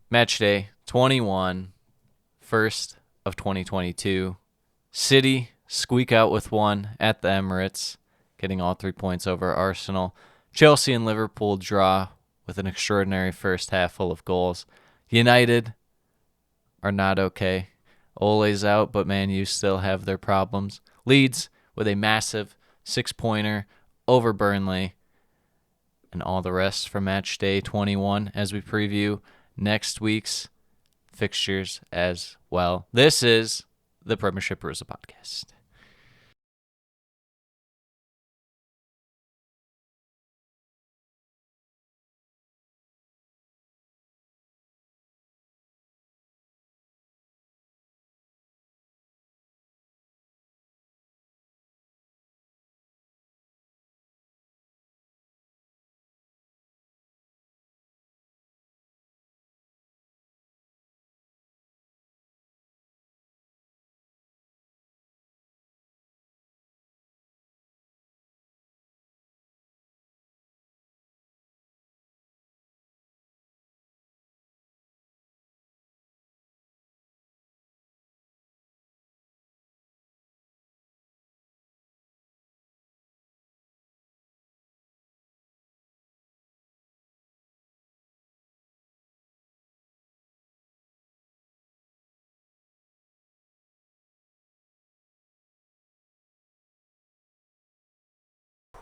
Match day 21, first of 2022. City squeak out with one at the Emirates, getting all 3 points over Arsenal. Chelsea and Liverpool draw with an extraordinary first half full of goals. United are not okay. Ole's out, but Man U still have their problems. Leeds with a massive 6-pointer over Burnley. And all the rest from match day 21 as we preview next week's fixtures as well. This is the Premiership Perusal podcast.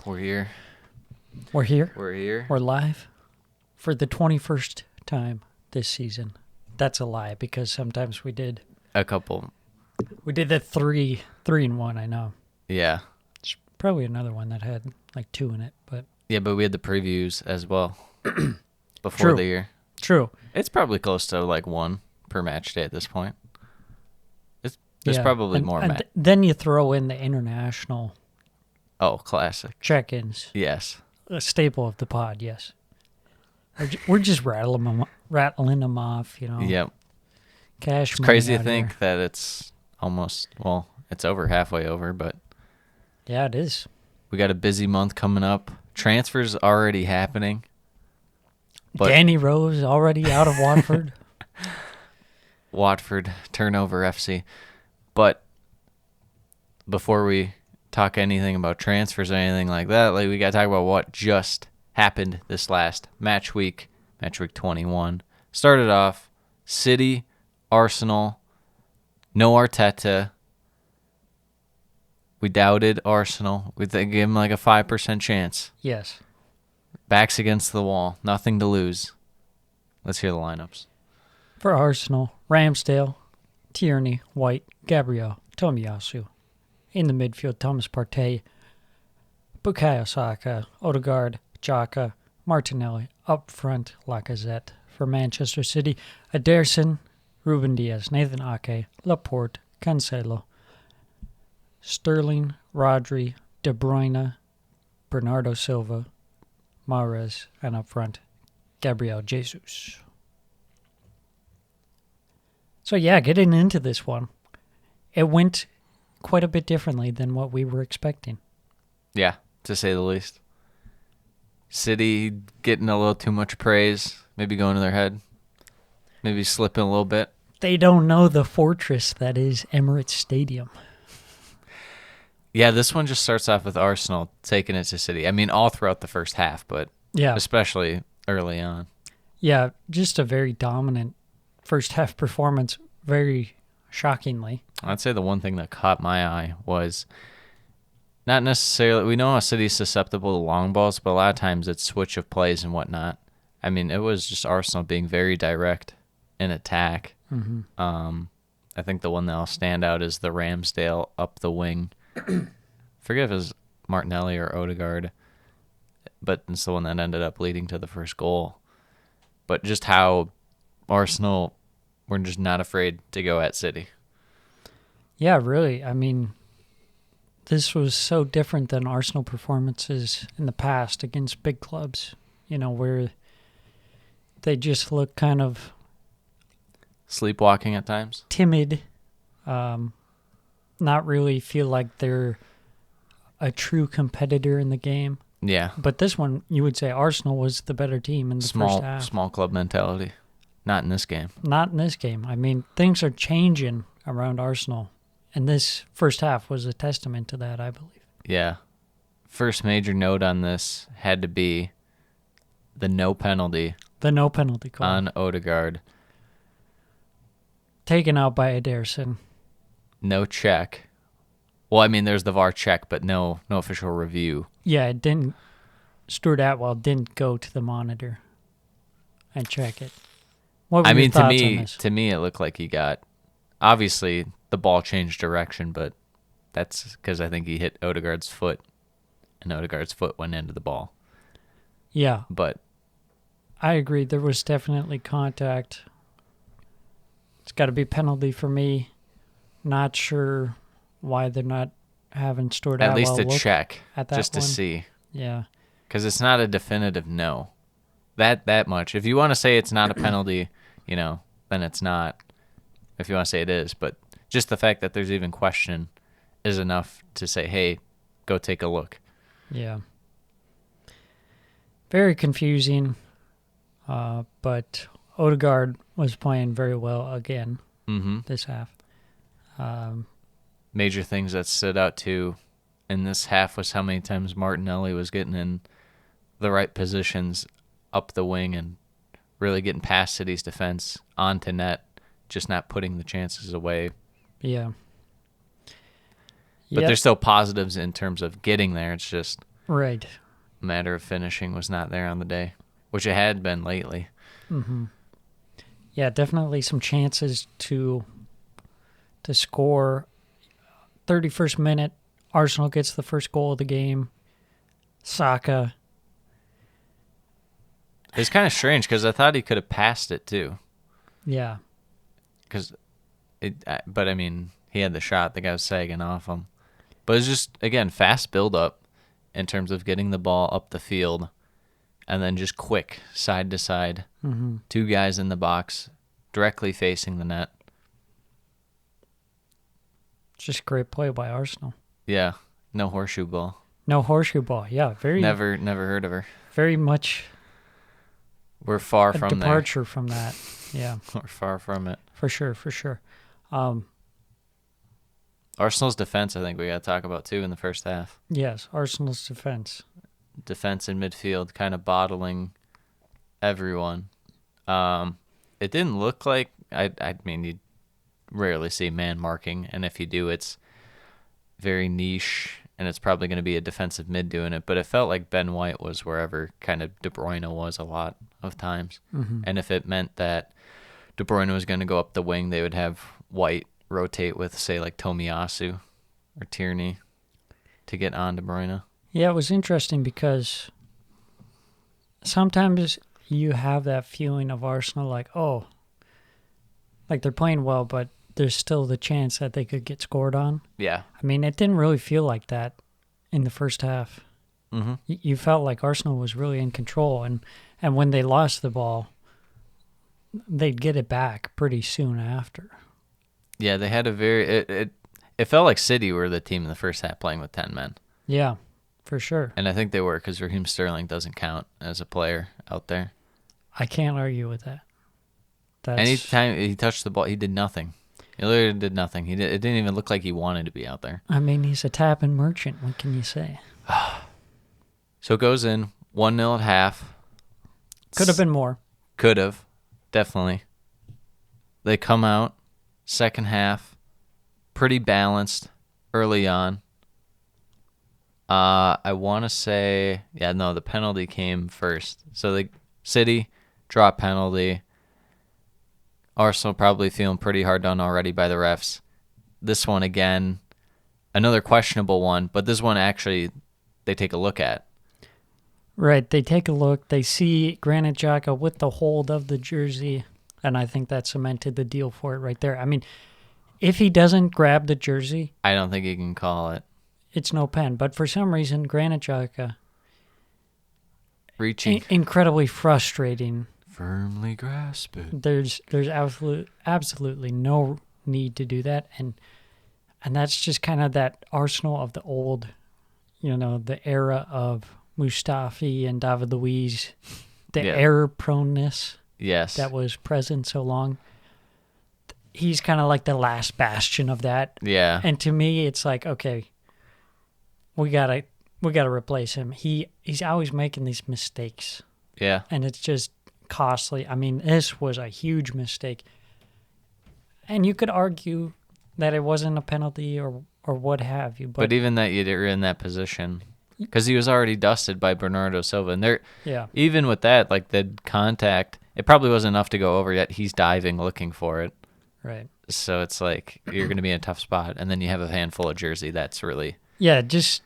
We're here. We're here. We're here. We're live for the 21st time this season. That's a lie because sometimes we did A couple. We did the three in one, I know. Yeah. There's probably another one that had like 2 in it, but Yeah, but we had the previews as well before True. the year. True. It's probably close to like one per match day at this point. There's Yeah. probably And- more and then you throw in the international Oh, classic. check-ins. Yes. A staple of the pod, yes. We're just rattling them off, you know. Yep. Cash It's money crazy to out think here. that it's almost, well, it's over halfway over, but Yeah, it is. we got a busy month coming up. Transfers already happening. But Danny Rose already out of Watford. Watford, turnover FC. But before we talk anything about transfers or anything like that, like we got to talk about what just happened this last match week 21. Started off City, Arsenal, no Arteta. We doubted Arsenal. We gave him like a 5% chance. Yes. Backs against the wall. Nothing to lose. Let's hear the lineups. For Arsenal, Ramsdale, Tierney, White, Gabriel, Tomiyasu. In the midfield, Thomas Partey, Bukayo Saka, Odegaard, Xhaka, Martinelli. Up front, Lacazette. For Manchester City, Ederson, Ruben Diaz, Nathan Ake, Laporte, Cancelo, Sterling, Rodri, De Bruyne, Bernardo Silva, Mahrez, and up front, Gabriel Jesus. So yeah, getting into this one, it went quite a bit differently than what we were expecting. Yeah, to say the least. City getting a little too much praise, maybe going to their head, maybe slipping a little bit. They don't know the fortress that is Emirates Stadium. Yeah, this one just starts off with Arsenal taking it to City. I mean, all throughout the first half, but Yeah, especially early on. yeah, just a very dominant first half performance, very shockingly. I'd say the one thing that caught my eye was not necessarily, we know how City's susceptible to long balls, but a lot of times it's switch of plays and whatnot. I mean, it was just Arsenal being very direct in attack. Mm-hmm. I think the one that'll stand out is the Ramsdale up the wing. Forget if it was Martinelli or Odegaard, but it's the one that ended up leading to the first goal. But just how Arsenal were just not afraid to go at City. Yeah, really. I mean, this was so different than Arsenal performances in the past against big clubs, you know, where they just look kind of Sleepwalking at times. timid, not really feel like they're a true competitor in the game. Yeah. But this one, you would say Arsenal was the better team in the first half. Small club mentality. Not in this game. Not in this game. I mean, things are changing around Arsenal, and this first half was a testament to that, I believe. Yeah. First major note on this had to be the no penalty. The no penalty call. On Odegaard. Taken out by Ederson. No check. Well, I mean, there's the VAR check, but no official review. Yeah, it didn't. Stuart Atwell didn't go to the monitor and check it. What were your thoughts on this? To me, it looked like he got. Obviously, the ball changed direction, but that's because I think he hit Odegaard's foot, and Odegaard's foot went into the ball. Yeah, but I agree. There was definitely contact. It's got to be penalty for me. Not sure why they're not having Stuart Atwell at least a look check at that just to one. see. Yeah, because it's not a definitive no. That much. If you want to say it's not a penalty, then it's not. If you want to say it is, but just the fact that there's even question is enough to say, hey, go take a look. Yeah. Very confusing, but Odegaard was playing very well again this half. Major things that stood out too in this half was how many times Martinelli was getting in the right positions up the wing and really getting past City's defense onto net, just not putting the chances away. Yeah. But there's still positives in terms of getting there. It's just right. A matter of finishing was not there on the day, which it had been lately. Mm-hmm. Yeah, definitely some chances to score. 31st minute, Arsenal gets the first goal of the game. Saka. It's kind of strange because I thought he could have passed it too. Yeah. But I mean, he had the shot. The guy was sagging off him. But it's just, again, fast build-up in terms of getting the ball up the field and then just quick, side to side. Mm-hmm. Two guys in the box, directly facing the net. Just great play by Arsenal. Yeah, no horseshoe ball. No horseshoe ball, yeah. Very. Never heard of her. Very much. We're far from there. Departure from that, yeah. We're far from it. For sure. Arsenal's defense, I think we got to talk about too in the first half. Yes, Arsenal's defense. Defense in midfield, kind of bottling everyone. It didn't look like. I mean, you rarely see man marking, and if you do, it's very niche, and it's probably going to be a defensive mid doing it. But it felt like Ben White was wherever kind of De Bruyne was a lot of times, and if it meant that De Bruyne was going to go up the wing, they would have White rotate with, say, like Tomiyasu or Tierney to get on De Bruyne. Yeah, it was interesting because sometimes you have that feeling of Arsenal like, oh, like they're playing well, but there's still the chance that they could get scored on. Yeah. I mean, it didn't really feel like that in the first half. Mm-hmm. You felt like Arsenal was really in control, and when they lost the ball, they'd get it back pretty soon after. Yeah, they had a very... It felt like City were the team in the first half playing with 10 men. Yeah, for sure. And I think they were because Raheem Sterling doesn't count as a player out there. I can't argue with that. Anytime he touched the ball, he did nothing. He literally did nothing. It didn't even look like he wanted to be out there. I mean, he's a tapping merchant. What can you say? So it goes in 1-0 at half. Could have been more. Could have, definitely. They come out, second half, pretty balanced early on. I want to say, the penalty came first. So the City draw penalty. Arsenal probably feeling pretty hard done already by the refs. This one, again, another questionable one, but this one actually they take a look at. Right, they take a look. They see Granit Xhaka with the hold of the jersey, and I think that cemented the deal for it right there. I mean, if he doesn't grab the jersey... I don't think he can call it. It's no pen, but for some reason, Granit Xhaka... Reaching. Incredibly frustrating. Firmly grasp it. There's absolutely no need to do that, and that's just kind of that Arsenal of the old, the era of Mustafi and David Luiz, the error proneness. Yes. that was present so long. He's kind of like the last bastion of that. Yeah. And to me, it's like, okay, we gotta replace him. He's always making these mistakes, Yeah. and it's just costly. I mean, this was a huge mistake, and you could argue that it wasn't a penalty or what have you. But even that you're in that position, because he was already dusted by Bernardo Silva, and even with that, like the contact, it probably wasn't enough to go over yet. He's diving, looking for it. Right. So it's like you're going to be in a tough spot, and then you have a handful of jersey. That's really just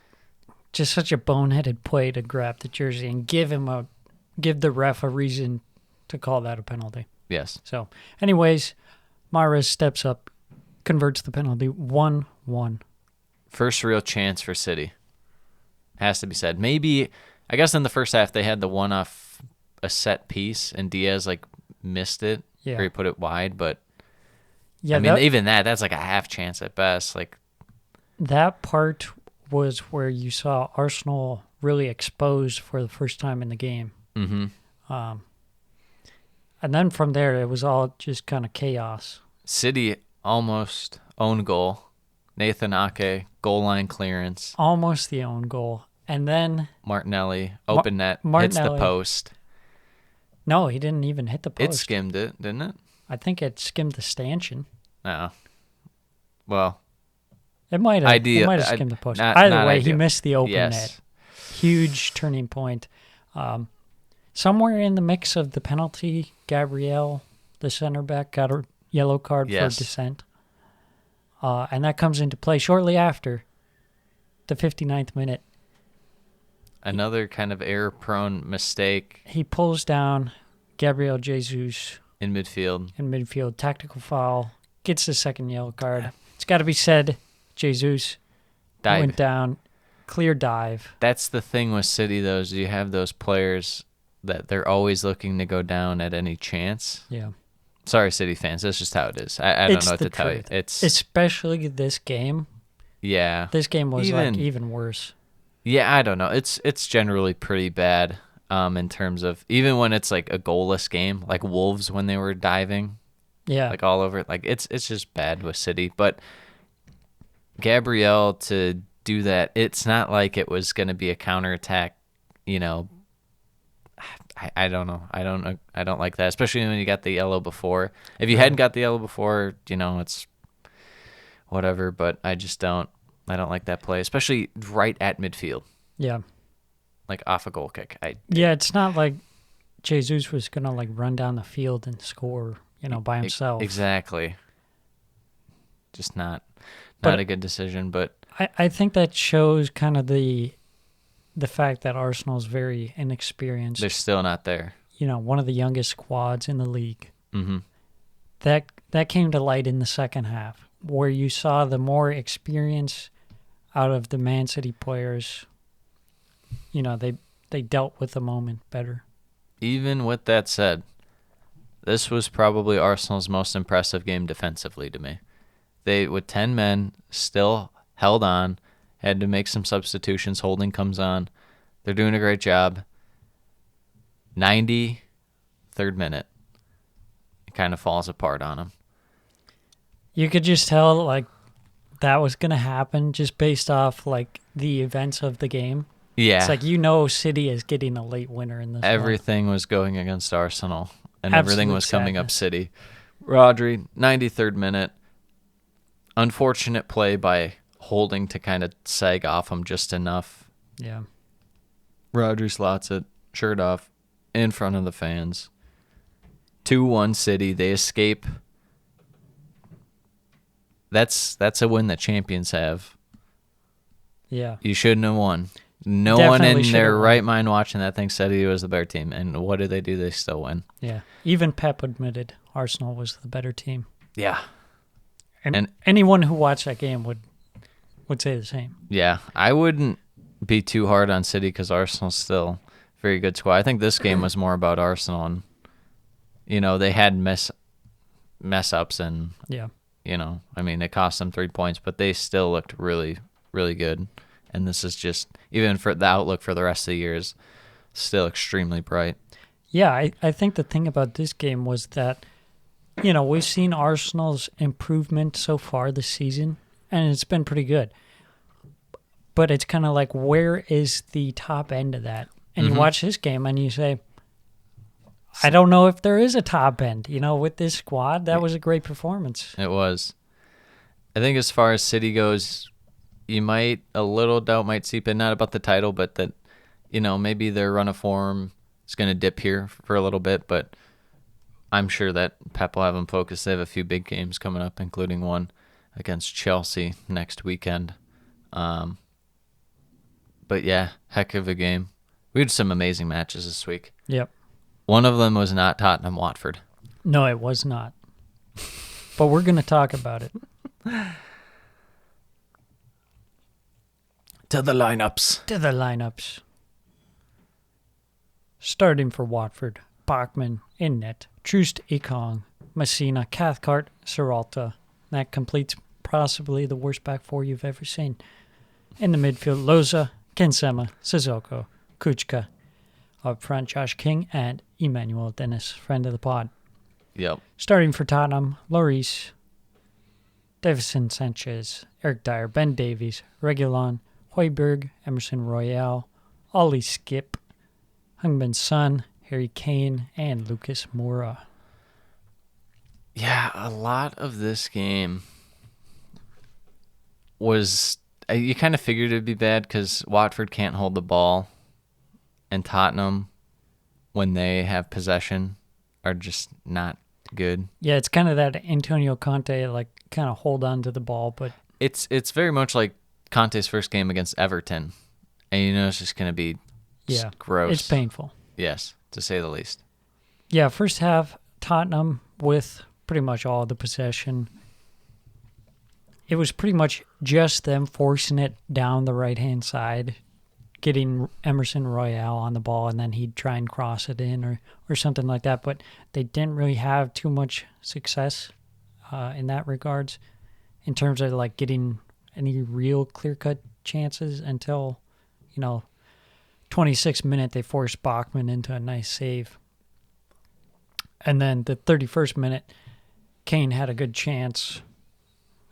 such a boneheaded play to grab the jersey and give the ref a reason to call that a penalty. yes. So, anyways, Mahrez steps up, converts the penalty 1-1. First real chance for City. Has to be said. Maybe, I guess in the first half they had the one off a set piece and Diaz like missed it or he put it wide, but yeah, I mean even that's like a half chance at best. Like that part was where you saw Arsenal really exposed for the first time in the game. Mm-hmm. And then from there it was all just kind of chaos. City almost own goal. Nathan Ake, goal line clearance. Almost the own goal. And then Martinelli, open net, hits the post. No, he didn't even hit the post. It skimmed it, didn't it? I think it skimmed the stanchion. No. Well, it might have skimmed the post. Either way, he missed the open net. Huge turning point. Somewhere in the mix of the penalty, Gabriel, the center back, got a yellow card for dissent. And that comes into play shortly after the 59th minute. Another kind of error-prone mistake. He pulls down Gabriel Jesus in midfield. Tactical foul. Gets the second yellow card. It's got to be said, Jesus went down. Clear dive. That's the thing with City, though, is you have those players that they're always looking to go down at any chance. Yeah. Sorry, City fans. That's just how it is. I don't know what to tell you. It's especially this game. Yeah. This game was even worse. Yeah, I don't know. It's generally pretty bad in terms of even when it's like a goalless game, like Wolves when they were diving. Yeah. Like all over. Like it's just bad with City. But Gabriel to do that, it's not like it was going to be a counterattack, you know. I don't know. I don't like that, especially when you got the yellow before. If you hadn't got the yellow before, you know, it's whatever, but I don't like that play, especially right at midfield. Yeah. Like off a goal kick. It's not like Jesus was going to like run down the field and score, you know, by himself. Exactly. Just not a good decision, but I think that shows kind of the fact that Arsenal's very inexperienced. They're still not there. You know, one of the youngest squads in the league. Mm-hmm. That came to light in the second half, where you saw the more experience out of the Man City players. You know, they dealt with the moment better. Even with that said, this was probably Arsenal's most impressive game defensively to me. They, with 10 men, still held on. Had to make some substitutions. Holding comes on. They're doing a great job. 93rd minute. It kind of falls apart on them. You could just tell, like, that was going to happen just based off, like, the events of the game. Yeah. It's like, you know, City is getting a late winner in this Everything was going against Arsenal, and everything was coming up City. Rodri, 93rd minute. Unfortunate play by Holding to kind of sag off him just enough. Yeah. Rodri slots it, shirt off, in front of the fans. 2-1 City. They escape. That's a win that champions have. Yeah. You shouldn't have won. No one in their right mind watching that thing said he was the better team. And what did they do? They still win. Yeah. Even Pep admitted Arsenal was the better team. Yeah. And anyone who watched that game would say the same. Yeah. I wouldn't be too hard on City because Arsenal's still a very good squad. I think this game was more about Arsenal. And, you know, they had mess ups and, you know, I mean, it cost them 3 points, but they still looked really, really good. And this is just, even for the outlook for the rest of the year is still extremely bright. Yeah, I think the thing about this game was that, we've seen Arsenal's improvement so far this season, and it's been pretty good. But it's kind of like, where is the top end of that? And you watch this game and you say, I don't know if there is a top end. With this squad, that was a great performance. It was. I think as far as City goes, a little doubt might seep in, not about the title, but that, maybe their run of form is going to dip here for a little bit, but I'm sure that Pep will have them focused. They have a few big games coming up, including one against Chelsea next weekend. But yeah, heck of a game. We had some amazing matches this week. Yep. One of them was not Tottenham Watford. No, it was not. But we're going to talk about it. To the lineups. Starting for Watford, Bachmann in net, Troost Ekong, Messina, Cathcart, Serralta. That completes possibly the worst back four you've ever seen. In the midfield, Loza, Kensema, Sissoko, Kuchka. Up front, Josh King and Emmanuel Dennis, friend of the pod. Yep. Starting for Tottenham, Lloris, Davison Sanchez, Eric Dyer, Ben Davies, Reguilon, Højbjerg, Emerson Royale, Ollie Skip, Heung-min Son, Harry Kane, and Lucas Moura. Yeah, a lot of this game was... You kind of figured it would be bad because Watford can't hold the ball, and Tottenham, when they have possession, are just not good. Yeah, it's kind of that Antonio Conte, kind of hold on to the ball, but... It's very much like Conte's first game against Everton, and it's just going to be gross. It's painful. Yes, to say the least. Yeah, first half, Tottenham with pretty much all the possession. It was pretty much just them forcing it down the right-hand side, getting Emerson Royale on the ball, and then he'd try and cross it in or something like that. But they didn't really have too much success in that regards in terms of getting any real clear-cut chances until, 26th minute they forced Bachmann into a nice save. And then the 31st minute, Kane had a good chance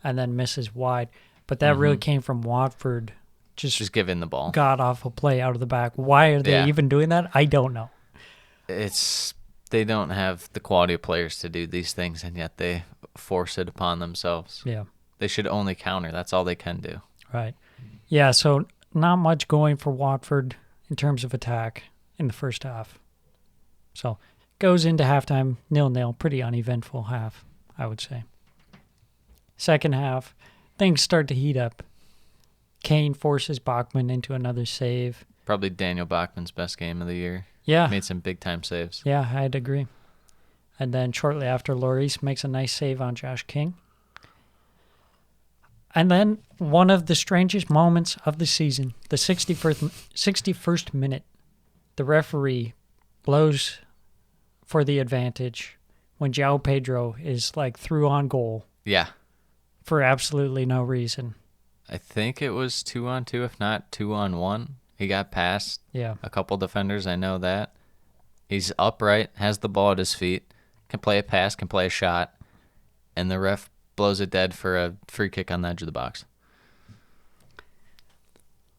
and then misses wide. But that really came from Watford just giving the ball. God awful play out of the back. Why are they even doing that? I don't know. They don't have the quality of players to do these things, and yet they force it upon themselves. Yeah. They should only counter. That's all they can do. Right. Yeah, so not much going for Watford in terms of attack in the first half. So goes into halftime 0-0. Pretty uneventful half, I would say. Second half, things start to heat up. Kane forces Bachmann into another save. Probably Daniel Bachmann's best game of the year. Yeah. Made some big-time saves. Yeah, I'd agree. And then shortly after, Lloris makes a nice save on Josh King. And then one of the strangest moments of the season, the 61st minute, the referee blows for the advantage when João Pedro is through on goal. Yeah. For absolutely no reason. I think it was 2-on-2, if not 2-on-1. He got past a couple defenders, I know that. He's upright, has the ball at his feet, can play a pass, can play a shot, and the ref blows it dead for a free kick on the edge of the box.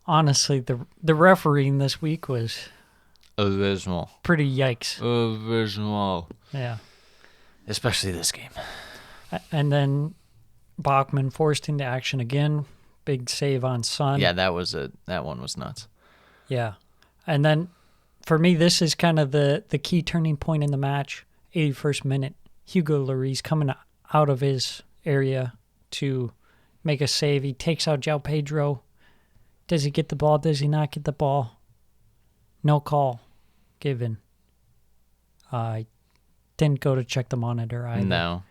Honestly, the refereeing this week was... abysmal. Pretty yikes. Abysmal. Yeah. Especially this game. And then Bachmann forced into action again. Big save on Son. Yeah, that one was nuts. Yeah. And then, for me, this is kind of the key turning point in the match. 81st minute, Hugo Lloris coming out of his area to make a save. He takes out João Pedro. Does he get the ball? Does he not get the ball? No call given. I didn't go to check the monitor either.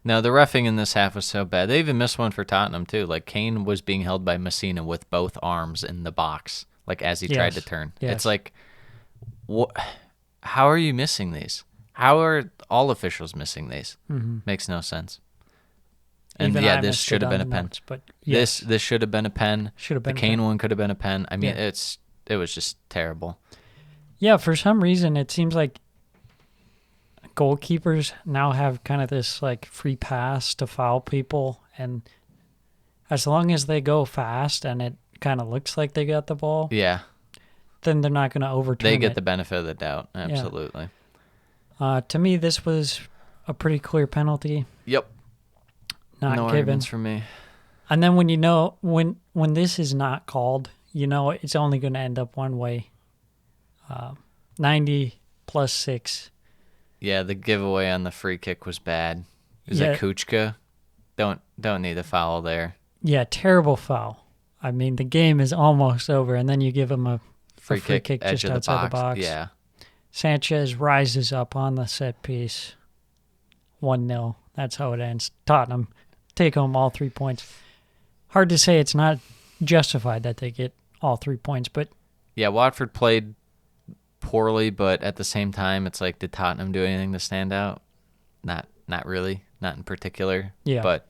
No, the reffing in this half was so bad. They even missed one for Tottenham, too. Kane was being held by Messina with both arms in the box, as he tried to turn. Yes. It's how are you missing these? How are all officials missing these? Mm-hmm. Makes no sense. And even this should have been a pen. Notes, but yes. This should have been a pen. Should have been the Kane one could have been a pen. I mean, it was just terrible. Yeah, for some reason, it seems like goalkeepers now have kind of this like free pass to foul people, and as long as they go fast and it kind of looks like they got the ball, Yeah. then they're not going to overturn it. They get the benefit of the doubt. Absolutely. To me, this was a pretty clear penalty. Yep. Not no given. arguments from me. And then when you know when this is not called, you know it's only going to end up one way. 90 plus 6. Yeah, the giveaway on the free kick was bad. Is it Kuchka? Don't need a foul there. Yeah, terrible foul. I mean, the game is almost over, and then you give him a free kick edge just of outside the box. Yeah. Sanchez rises up on the set piece. 1-0. That's how it ends. Tottenham take home all 3 points. Hard to say it's not justified that they get all 3 points, but yeah, Watford played poorly, but at the same time, it's like, did Tottenham do anything to stand out? Not really. Not in particular. Yeah. But,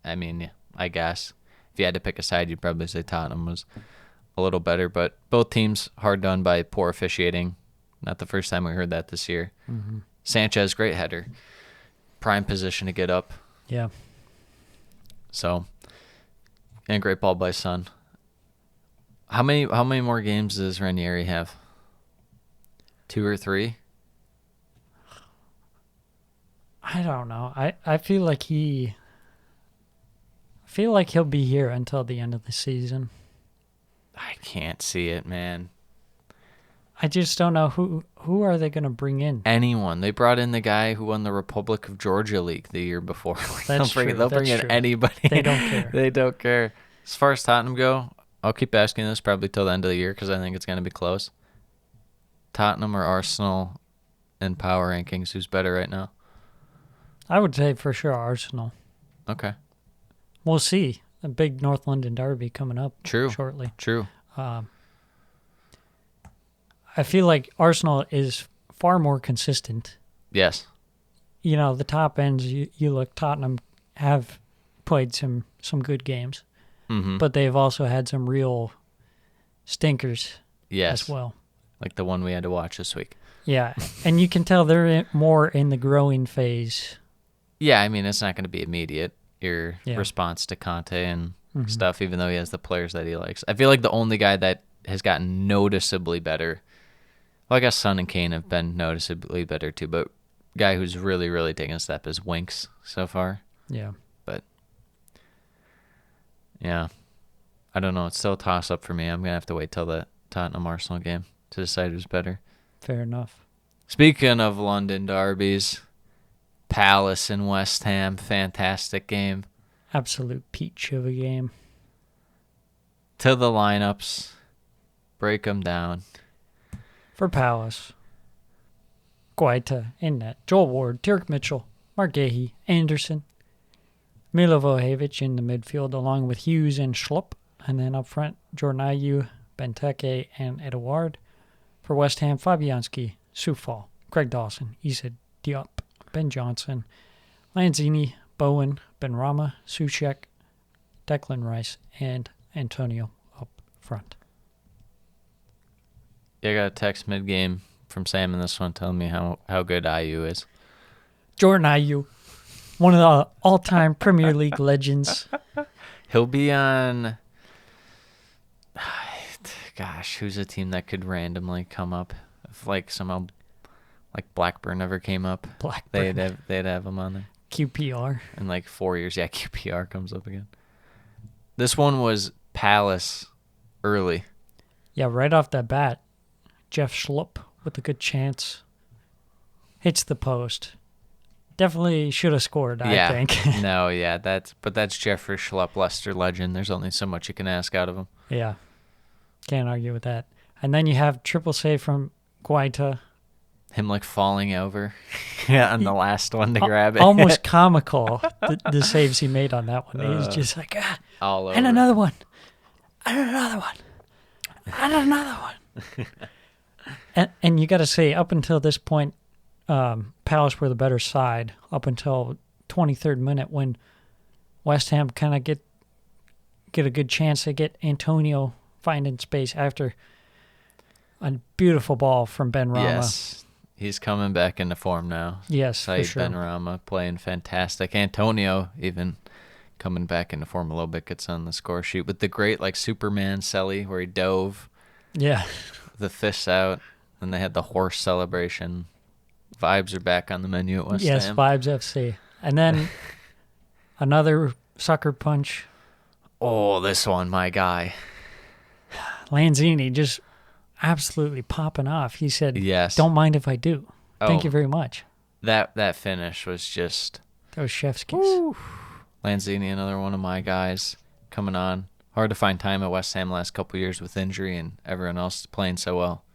I mean, yeah, I guess. If you had to pick a side, you'd probably say Tottenham was a little better. But both teams hard done by poor officiating. Not the first time we heard that this year. Mm-hmm. Sanchez, great header. Prime position to get up. Yeah. So, and great ball by Son. How many more games does Ranieri have? 2 or 3? I don't know. I feel like he'll be here until the end of the season. I can't see it, man. I just don't know who are they going to bring in? Anyone. They brought in the guy who won the Republic of Georgia League the year before. That's true. They'll bring in anybody. They don't care. They don't care. As far as Tottenham go, I'll keep asking this probably till the end of the year because I think it's going to be close. Tottenham or Arsenal in power rankings, who's better right now? I would say for sure Arsenal. Okay. We'll see. A big North London derby coming up shortly. True. I feel like Arsenal is far more consistent. Yes. You know, the top ends, you look, Tottenham have played some good games, but they've also had some real stinkers as well. Like the one we had to watch this week. Yeah, and you can tell they're more in the growing phase. Yeah, I mean, it's not going to be immediate, your response to Conte and stuff, even though he has the players that he likes. I feel like the only guy that has gotten noticeably better, well, I guess Son and Kane have been noticeably better too, but guy who's really, really taken a step is Winks so far. Yeah. But, yeah, I don't know. It's still a toss-up for me. I'm going to have to wait till the Tottenham-Arsenal game to decide who's better. Fair enough. Speaking of London derbies, Palace and West Ham, fantastic game. Absolute peach of a game. To the lineups, break them down. For Palace, Guaita in net, Joel Ward, Dirk Mitchell, Mark Gahey, Anderson, Milivojevic in the midfield along with Hughes and Schlupp, and then up front, Jordan Ayew, Benteke, and Edouard. For West Ham, Fabianski, Soufal, Greg Dawson, Issa Diop, Ben Johnson, Lanzini, Bowen, Benrahma, Soucek, Declan Rice, and Antonio up front. Yeah, I got a text mid-game from Sam in this one telling me how good Ayew is. Jordan Ayew, one of the all-time Premier League legends. He'll be on... Gosh, who's a team that could randomly come up? If somehow Blackburn ever came up, Blackburn. they'd have him on there. QPR. In 4 years, yeah, QPR comes up again. This one was Palace early. Yeah, right off the bat, Jeff Schlupp with a good chance. Hits the post. Definitely should have scored, I think. No, yeah, that's Jeffrey Schlupp, Leicester legend. There's only so much you can ask out of him. Yeah. Can't argue with that. And then you have triple save from Guaita. Him falling over on the last one to grab it. Almost comical, the saves he made on that one. He was just all over. And another one. And another one. And another one. and you got to say, up until this point, Palace were the better side up until 23rd minute when West Ham kind of get a good chance to get Antonio finding space after a beautiful ball from Benrahma. Yes. He's coming back into form now. Yes, Said for sure. Benrahma playing fantastic. Antonio even coming back into form a little bit, gets on the score sheet with the great like Superman celly where he dove Yeah. the fists out, and they had the horse celebration. Vibes are back on the menu at West Yes, Ham. Vibes FC. And then another sucker punch. Oh, this one, my guy. Lanzini just absolutely popping off. He said, Yes. "Don't mind if I do. Thank Oh. you very much." That finish was just... That was chef's kiss. Woo. Lanzini, another one of my guys coming on. Hard to find time at West Ham the last couple of years with injury and everyone else playing so well.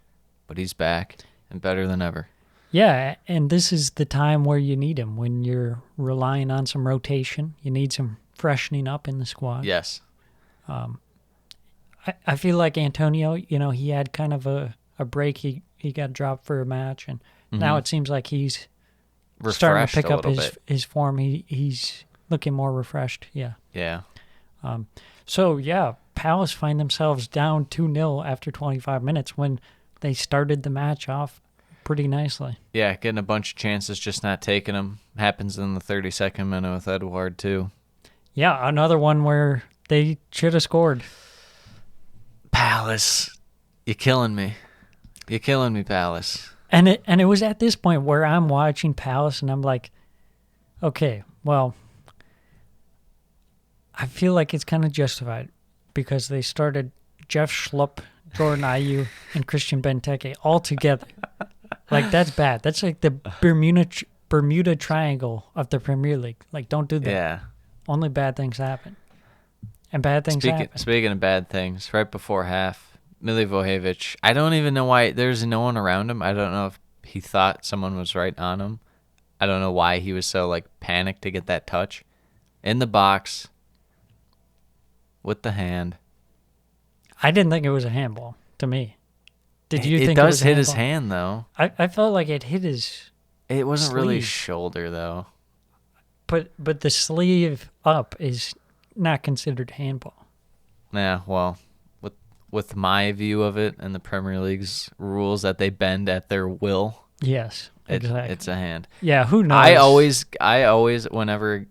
But he's back and better than ever. Yeah, and this is the time where you need him, when you're relying on some rotation. You need some freshening up in the squad. Yes. I feel like Antonio, he had kind of a break. He got dropped for a match, and now it seems like he's starting to Refreshed pick a up little bit. his form. He's looking more refreshed. Yeah. Yeah. So, yeah, Palace find themselves down 2-0 after 25 minutes when they started the match off pretty nicely. Yeah, getting a bunch of chances, just not taking them. Happens in the 32nd minute with Edouard, too. Yeah, another one where they should have scored. Palace, you're killing me. You're killing me, Palace. And it was at this point where I'm watching Palace and I'm like, okay, well, I feel like it's kind of justified because they started Jeff Schlupp, Jordan Ayew, and Christian Benteke all together. Like, that's bad. That's like the Bermuda Triangle of the Premier League. Like, don't do that. Yeah. Only bad things happen. And bad things happen. Speaking of bad things, right before half, Milivojevic, I don't even know why there's no one around him. I don't know if he thought someone was right on him. I don't know why he was so like panicked to get that touch. In the box with the hand. I didn't think it was a handball, to me. Did you think it it does was a hit his handball? hand though? I felt like it hit his... It wasn't really sleeve. shoulder though. But the sleeve up is not considered handball. Yeah, well, with my view of it and the Premier League's rules that they bend at their will, Yes, exactly. it's a hand. Yeah, who knows? I always, whenever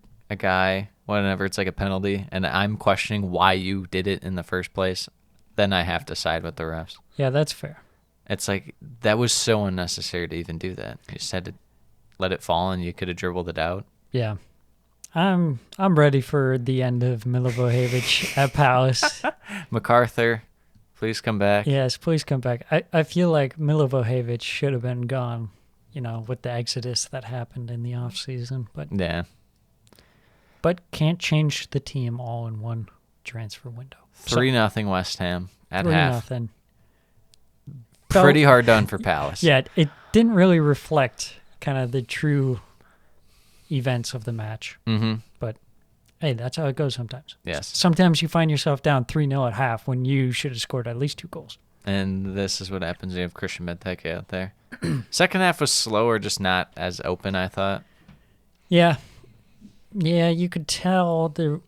it's like a penalty and I'm questioning why you did it in the first place, then I have to side with the refs. Yeah, that's fair. It's like, that was so unnecessary to even do that. You just had to let it fall and you could have dribbled it out. Yeah. I'm ready for the end of Milivojevic at Palace. MacArthur, please come back. Yes, please come back. I feel like Milivojevic should have been gone, with the exodus that happened in the offseason. Yeah. But can't change the team all in one transfer window. 3-0 West Ham at half. 3-0. Pretty hard done for Palace. Yeah, it didn't really reflect kind of the true events of the match. Mm-hmm. But, hey, that's how it goes sometimes. Yes. Sometimes you find yourself down 3-0 at half when you should have scored at least 2 goals. And this is what happens when you have Christian Benteke out there. Second half was slower, just not as open, I thought. Yeah. Yeah, you could tell there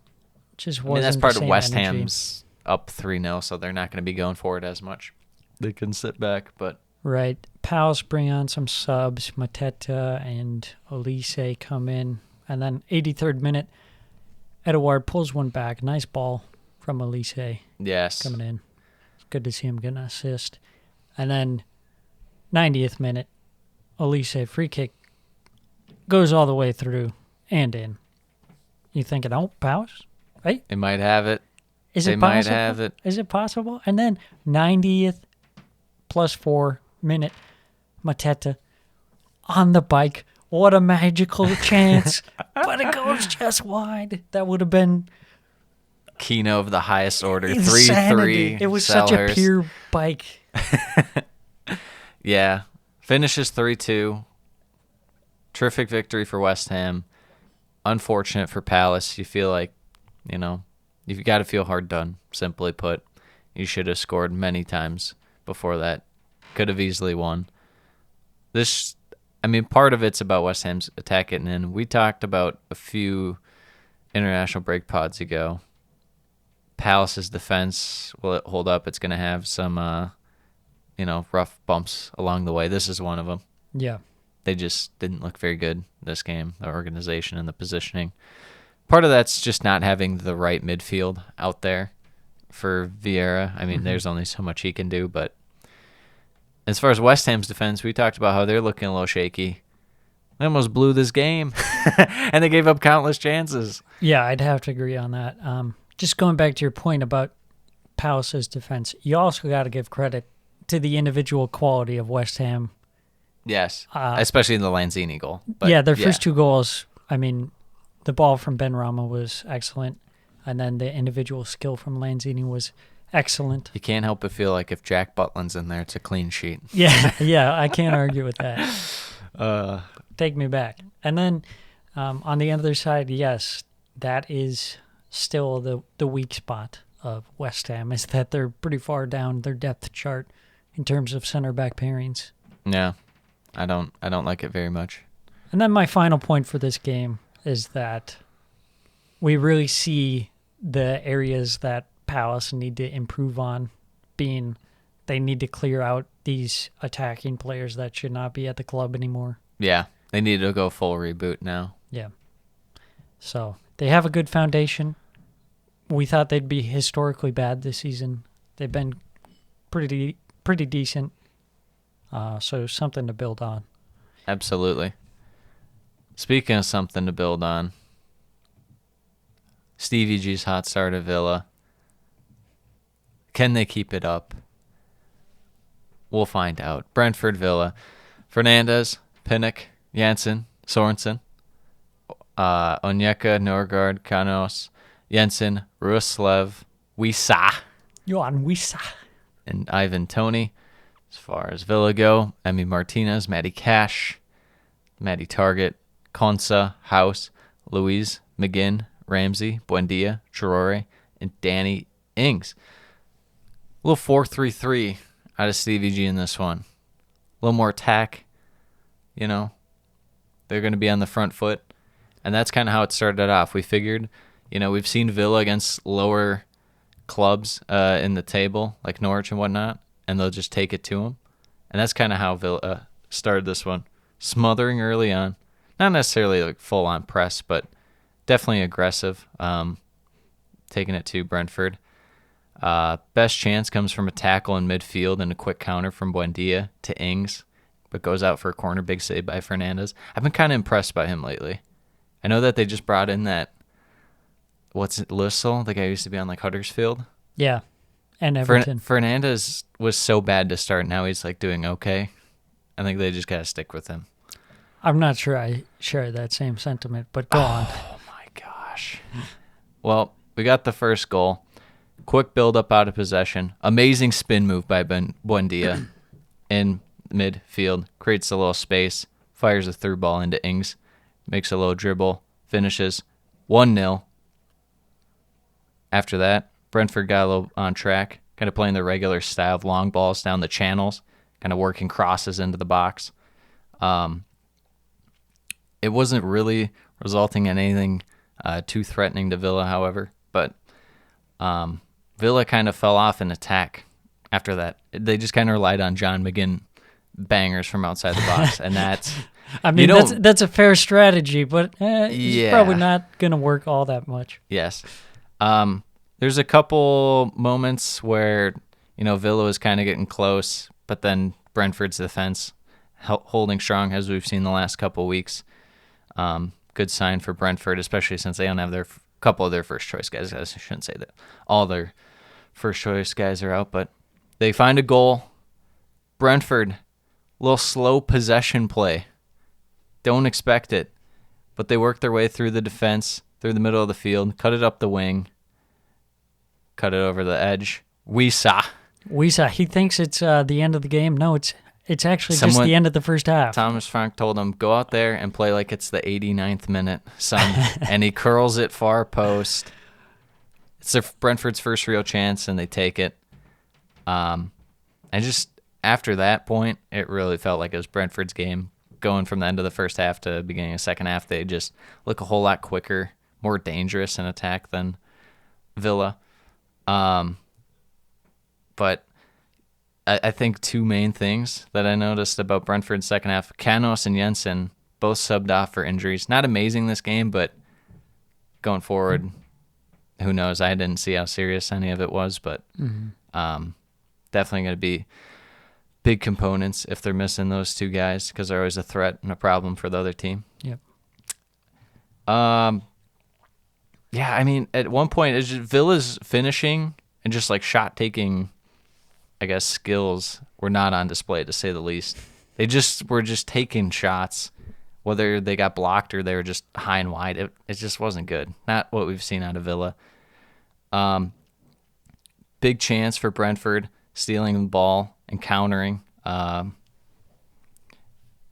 just wasn't that's part the of same West energy. Ham's up 3-0, so they're not going to be going for it as much. They can sit back, but... Right. Palace bring on some subs. Mateta and Olise come in. And then 83rd minute, Edouard pulls one back. Nice ball from Olise Yes. coming in. It's good to see him get an assist. And then 90th minute, Olise free kick goes all the way through and in. You thinking, oh, Palace? Right? They might have it. Is They it might possible? have it. Is it possible? And then 90th +4 minute, Mateta on the bike. What a magical chance. But it goes just wide. That would have been Keno of the highest order. insanity. 3-3. It was such a Selhurst. pure bike. Yeah. Finishes 3-2. Terrific victory for West Ham. Unfortunate for Palace. You feel like, you've got to feel hard done, simply put. You should have scored many times before that. Could have easily won. Part of it's about West Ham's attack getting in. We talked about a few international break pods ago. Palace's defense, will it hold up? It's going to have some, rough bumps along the way. This is one of them. Yeah. They just didn't look very good this game, the organization and the positioning. Part of that's just not having the right midfield out there for Vieira. I mean, there's only so much he can do, but as far as West Ham's defense, we talked about how they're looking a little shaky. They almost blew this game, and they gave up countless chances. Yeah, I'd have to agree on that. Just going back to your point about Palace's defense, you also got to give credit to the individual quality of West Ham. Yes, especially in the Lanzini goal. But, yeah, their first two goals, I mean, the ball from Ben Rama was excellent, and then the individual skill from Lanzini was excellent. You can't help but feel like if Jack Butland's in there, it's a clean sheet. Yeah, I can't argue with that. Take me back. And then on the other side, yes, that is still the weak spot of West Ham, is that they're pretty far down their depth chart in terms of center back pairings. Yeah, I don't like it very much. And then my final point for this game is that we really see the areas that Palace need to improve on, being they need to clear out these attacking players that should not be at the club anymore. Yeah, they need to go full reboot now. Yeah. So they have a good foundation. We thought they'd be historically bad this season. They've been pretty decent. So something to build on. Absolutely. Speaking of something to build on, Stevie G's hot start at Villa. Can they keep it up? We'll find out. Brentford, Villa. Fernandes, Pinnock, Janssen, Sorensen, Onyeka, Norgard, Kanos, Jensen, Ruslev, Wisa, Johan Wisa. and Ivan Toney. As far as Villa go, Emi Martinez, Matty Cash, Matty Target, Konsa, House, Louise, McGinn, Ramsey, Buendia, Traore, and Danny Ings. A little 4-3-3 out of Stevie G in this one. A little more attack, you know. They're going to be on the front foot. And that's kind of how it started off. We figured, we've seen Villa against lower clubs in the table, like Norwich and whatnot, and they'll just take it to them. And that's kind of how Villa started this one. Smothering early on. Not necessarily like full-on press, but definitely aggressive. Taking it to Brentford. Best chance comes from a tackle in midfield and a quick counter from Buendia to Ings, but goes out for a corner. Big save by Fernandes. I've been kind of impressed by him lately. I know that they just brought in that, Lussell, the guy who used to be on like Huddersfield. Yeah, and Everton. Fernandes was so bad to start. Now he's like doing okay. I think they just got to stick with him. I'm not sure I share that same sentiment, but go on. Oh my gosh. Well, we got the first goal. Quick build up out of possession. Amazing spin move by Buendia in midfield. Creates a little space. Fires a through ball into Ings. Makes a little dribble. Finishes 1-0. After that, Brentford got a little on track. Kind of playing the regular style of long balls down the channels. Kind of working crosses into the box. It wasn't really resulting in anything too threatening to Villa, however. But Villa kind of fell off in attack after that. They just kind of relied on John McGinn bangers from outside the box, and that's... I mean, that's a fair strategy, but it's probably not going to work all that much. Yes. There's a couple moments where, Villa was kind of getting close, but then Brentford's defense holding strong, as we've seen the last couple weeks. Good sign for Brentford, especially since they don't have their couple of their first choice guys. I shouldn't say that all their first choice guys are out, but they find a goal. Brentford, little slow possession play. Don't expect it, but they work their way through the defense, through the middle of the field, cut it up the wing, cut it over the edge. Wisa, he thinks it's the end of the game. No, it's actually just the end of the first half. Thomas Frank told him, go out there and play like it's the 89th minute, son. And he curls it far post. It's Brentford's first real chance, and they take it. And just after that point, it really felt like it was Brentford's game. Going from the end of the first half to the beginning of the second half, they just look a whole lot quicker, more dangerous in attack than Villa. But I think two main things that I noticed about Brentford's second half. Canos and Jensen both subbed off for injuries. Not amazing this game, but going forward, who knows? I didn't see how serious any of it was, but definitely going to be big components if they're missing those two guys because they're always a threat and a problem for the other team. Yep. Yeah, I mean, at one point, it's just Villa's finishing and just like shot-taking, I guess, skills were not on display, to say the least. They just were just taking shots, whether they got blocked or they were just high and wide. It just wasn't good. Not what we've seen out of Villa. Big chance for Brentford, stealing the ball and countering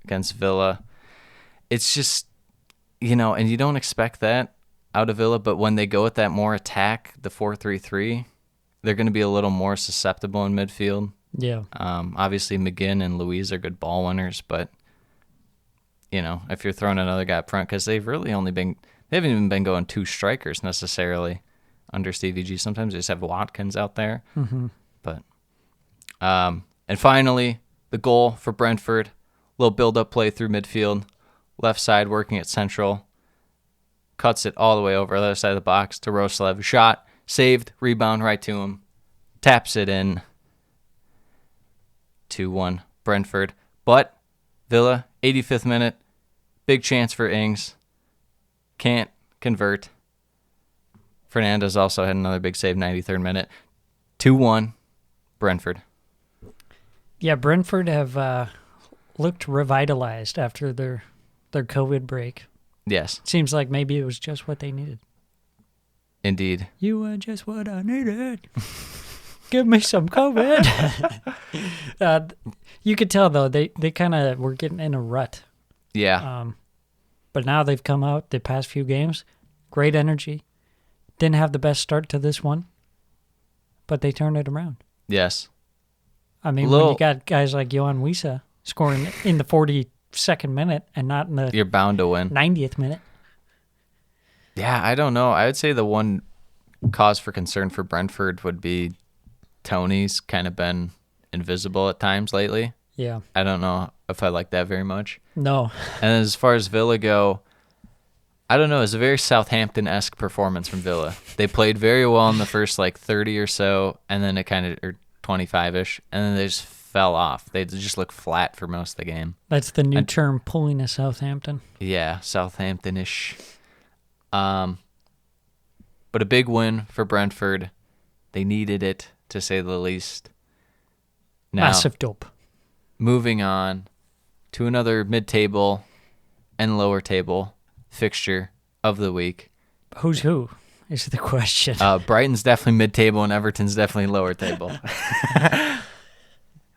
against Villa. It's just, and you don't expect that out of Villa, but when they go with that more attack, the 4-3-3, they're going to be a little more susceptible in midfield. Yeah. Obviously, McGinn and Luiz are good ball winners, but, if you're throwing another guy up front, because they haven't even been going two strikers necessarily under Stevie G. Sometimes they just have Watkins out there. Mm-hmm. But, and finally, the goal for Brentford, little build-up play through midfield, left side working at central, cuts it all the way over the other side of the box to Roslev. Shot, saved, rebound right to him, taps it in. 2-1 Brentford. But Villa, 85th minute, big chance for Ings. Can't convert. Fernandez also had another big save, 93rd minute. 2-1 Brentford. Yeah, Brentford have looked revitalized after their COVID break. Yes. Seems like maybe it was just what they needed. Indeed. You were just what I needed. Give me some COVID. You could tell, though, they kind of were getting in a rut. Yeah. But now they've come out the past few games. Great energy. Didn't have the best start to this one, but they turned it around. Yes. I mean, when you got guys like Johan Wissa scoring in the 42nd minute and not in the you're bound to win. 90th minute. Yeah, I don't know. I would say the one cause for concern for Brentford would be Tony's kind of been invisible at times lately. Yeah. I don't know if I like that very much. No. And as far as Villa go, I don't know. It's a very Southampton-esque performance from Villa. They played very well in the first 30 or so, and then it kind of, or 25-ish, and then they just fell off. They just looked flat for most of the game. That's the new term, pulling a Southampton. Yeah, Southampton-ish. But a big win for Brentford. They needed it, to say the least. Now, massive dope. Moving on to another mid-table and lower table fixture of the week. Who's who is the question. Brighton's definitely mid-table and Everton's definitely lower table.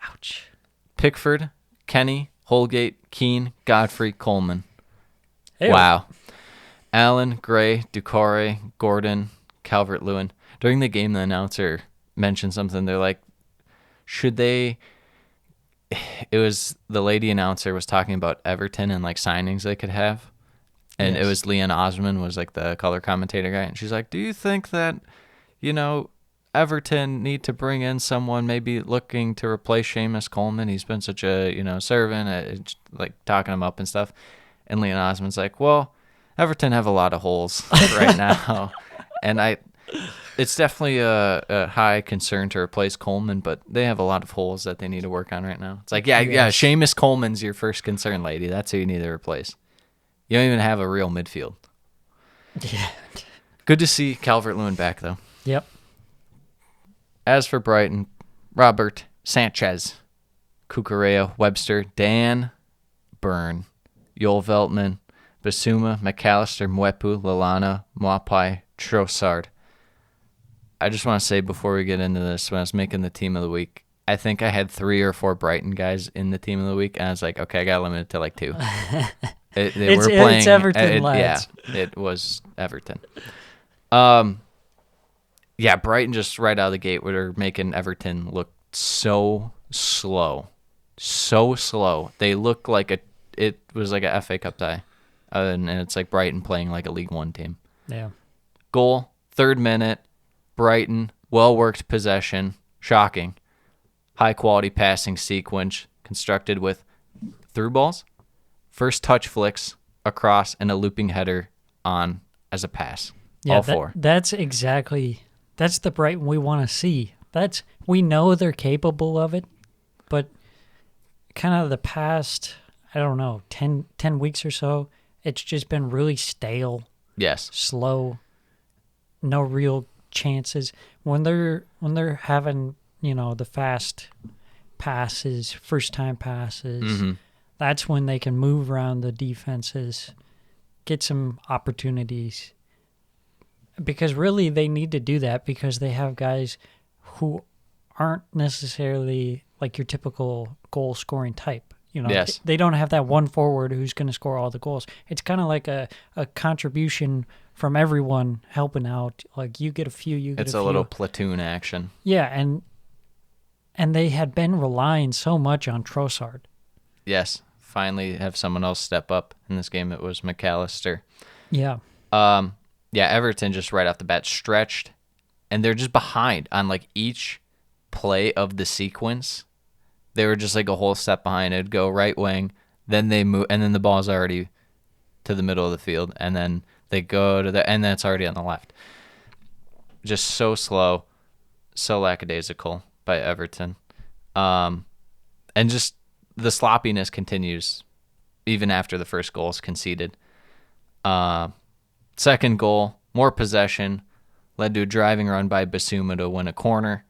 Ouch. Pickford, Kenny, Holgate, Keane, Godfrey, Coleman. Ew. Wow. Allen, Gray, Ducore, Gordon, Calvert-Lewin. During the game, the announcer mentioned something. They're like, should they... It was the lady announcer was talking about Everton and signings they could have. And Yes. It was Leon Osman was the color commentator guy. And she's like, do you think that, Everton need to bring in someone maybe looking to replace Seamus Coleman? He's been such a, servant, talking him up and stuff. And Leon Osman's like, well, Everton have a lot of holes right now. And it's definitely a high concern to replace Coleman, but they have a lot of holes that they need to work on right now. It's Seamus Coleman's your first concern, lady. That's who you need to replace. You don't even have a real midfield. Yeah. Good to see Calvert-Lewin back, though. Yep. As for Brighton, Robert, Sanchez, Cucurella, Webster, Dan, Byrne, Joel Veltman, Basuma, McAllister, Mwepu, Lallana, Maupay, Trossard. I just want to say before we get into this, when I was making the team of the week, I think I had 3 or 4 Brighton guys in the team of the week, and I was like, okay, I got to limit it to 2. It's Everton, lads. Yeah, it was Everton. Yeah, Brighton just right out of the gate were making Everton look so slow. So slow. They look like it was like a FA Cup tie. And it's like Brighton playing like a League One team. Yeah. Goal, 3rd minute, Brighton, well-worked possession, shocking. high-quality passing sequence constructed with through balls, first touch flicks across, and a looping header on as a pass. Yeah, All four. That's the Brighton we want to see. We know they're capable of it, but kind of the past, I don't know, 10 weeks or so, it's just been really stale, Yes. slow, no real chances. When they're having, the fast passes, first time passes, that's when they can move around the defenses, get some opportunities. Because really they need to do that because they have guys who aren't necessarily like your typical goal scoring type. Yes. They don't have that one forward who's going to score all the goals. It's kind of like a contribution from everyone helping out. Like you get a few, you get It's a few. a little platoon action. Yeah, and they had been relying so much on Trossard. Yes. Finally have someone else step up. In this game, it was McAllister. Yeah. Yeah, Everton just right off the bat stretched, and they're just behind on like each play of the sequence. They were just like a whole step behind. It'd go right wing, then they move, and then the ball's already to the middle of the field, and then they go to and then it's already on the left. Just so slow, so lackadaisical by Everton, and just the sloppiness continues even after the first goal is conceded. Second goal, more possession, led to a driving run by Basuma to win a corner.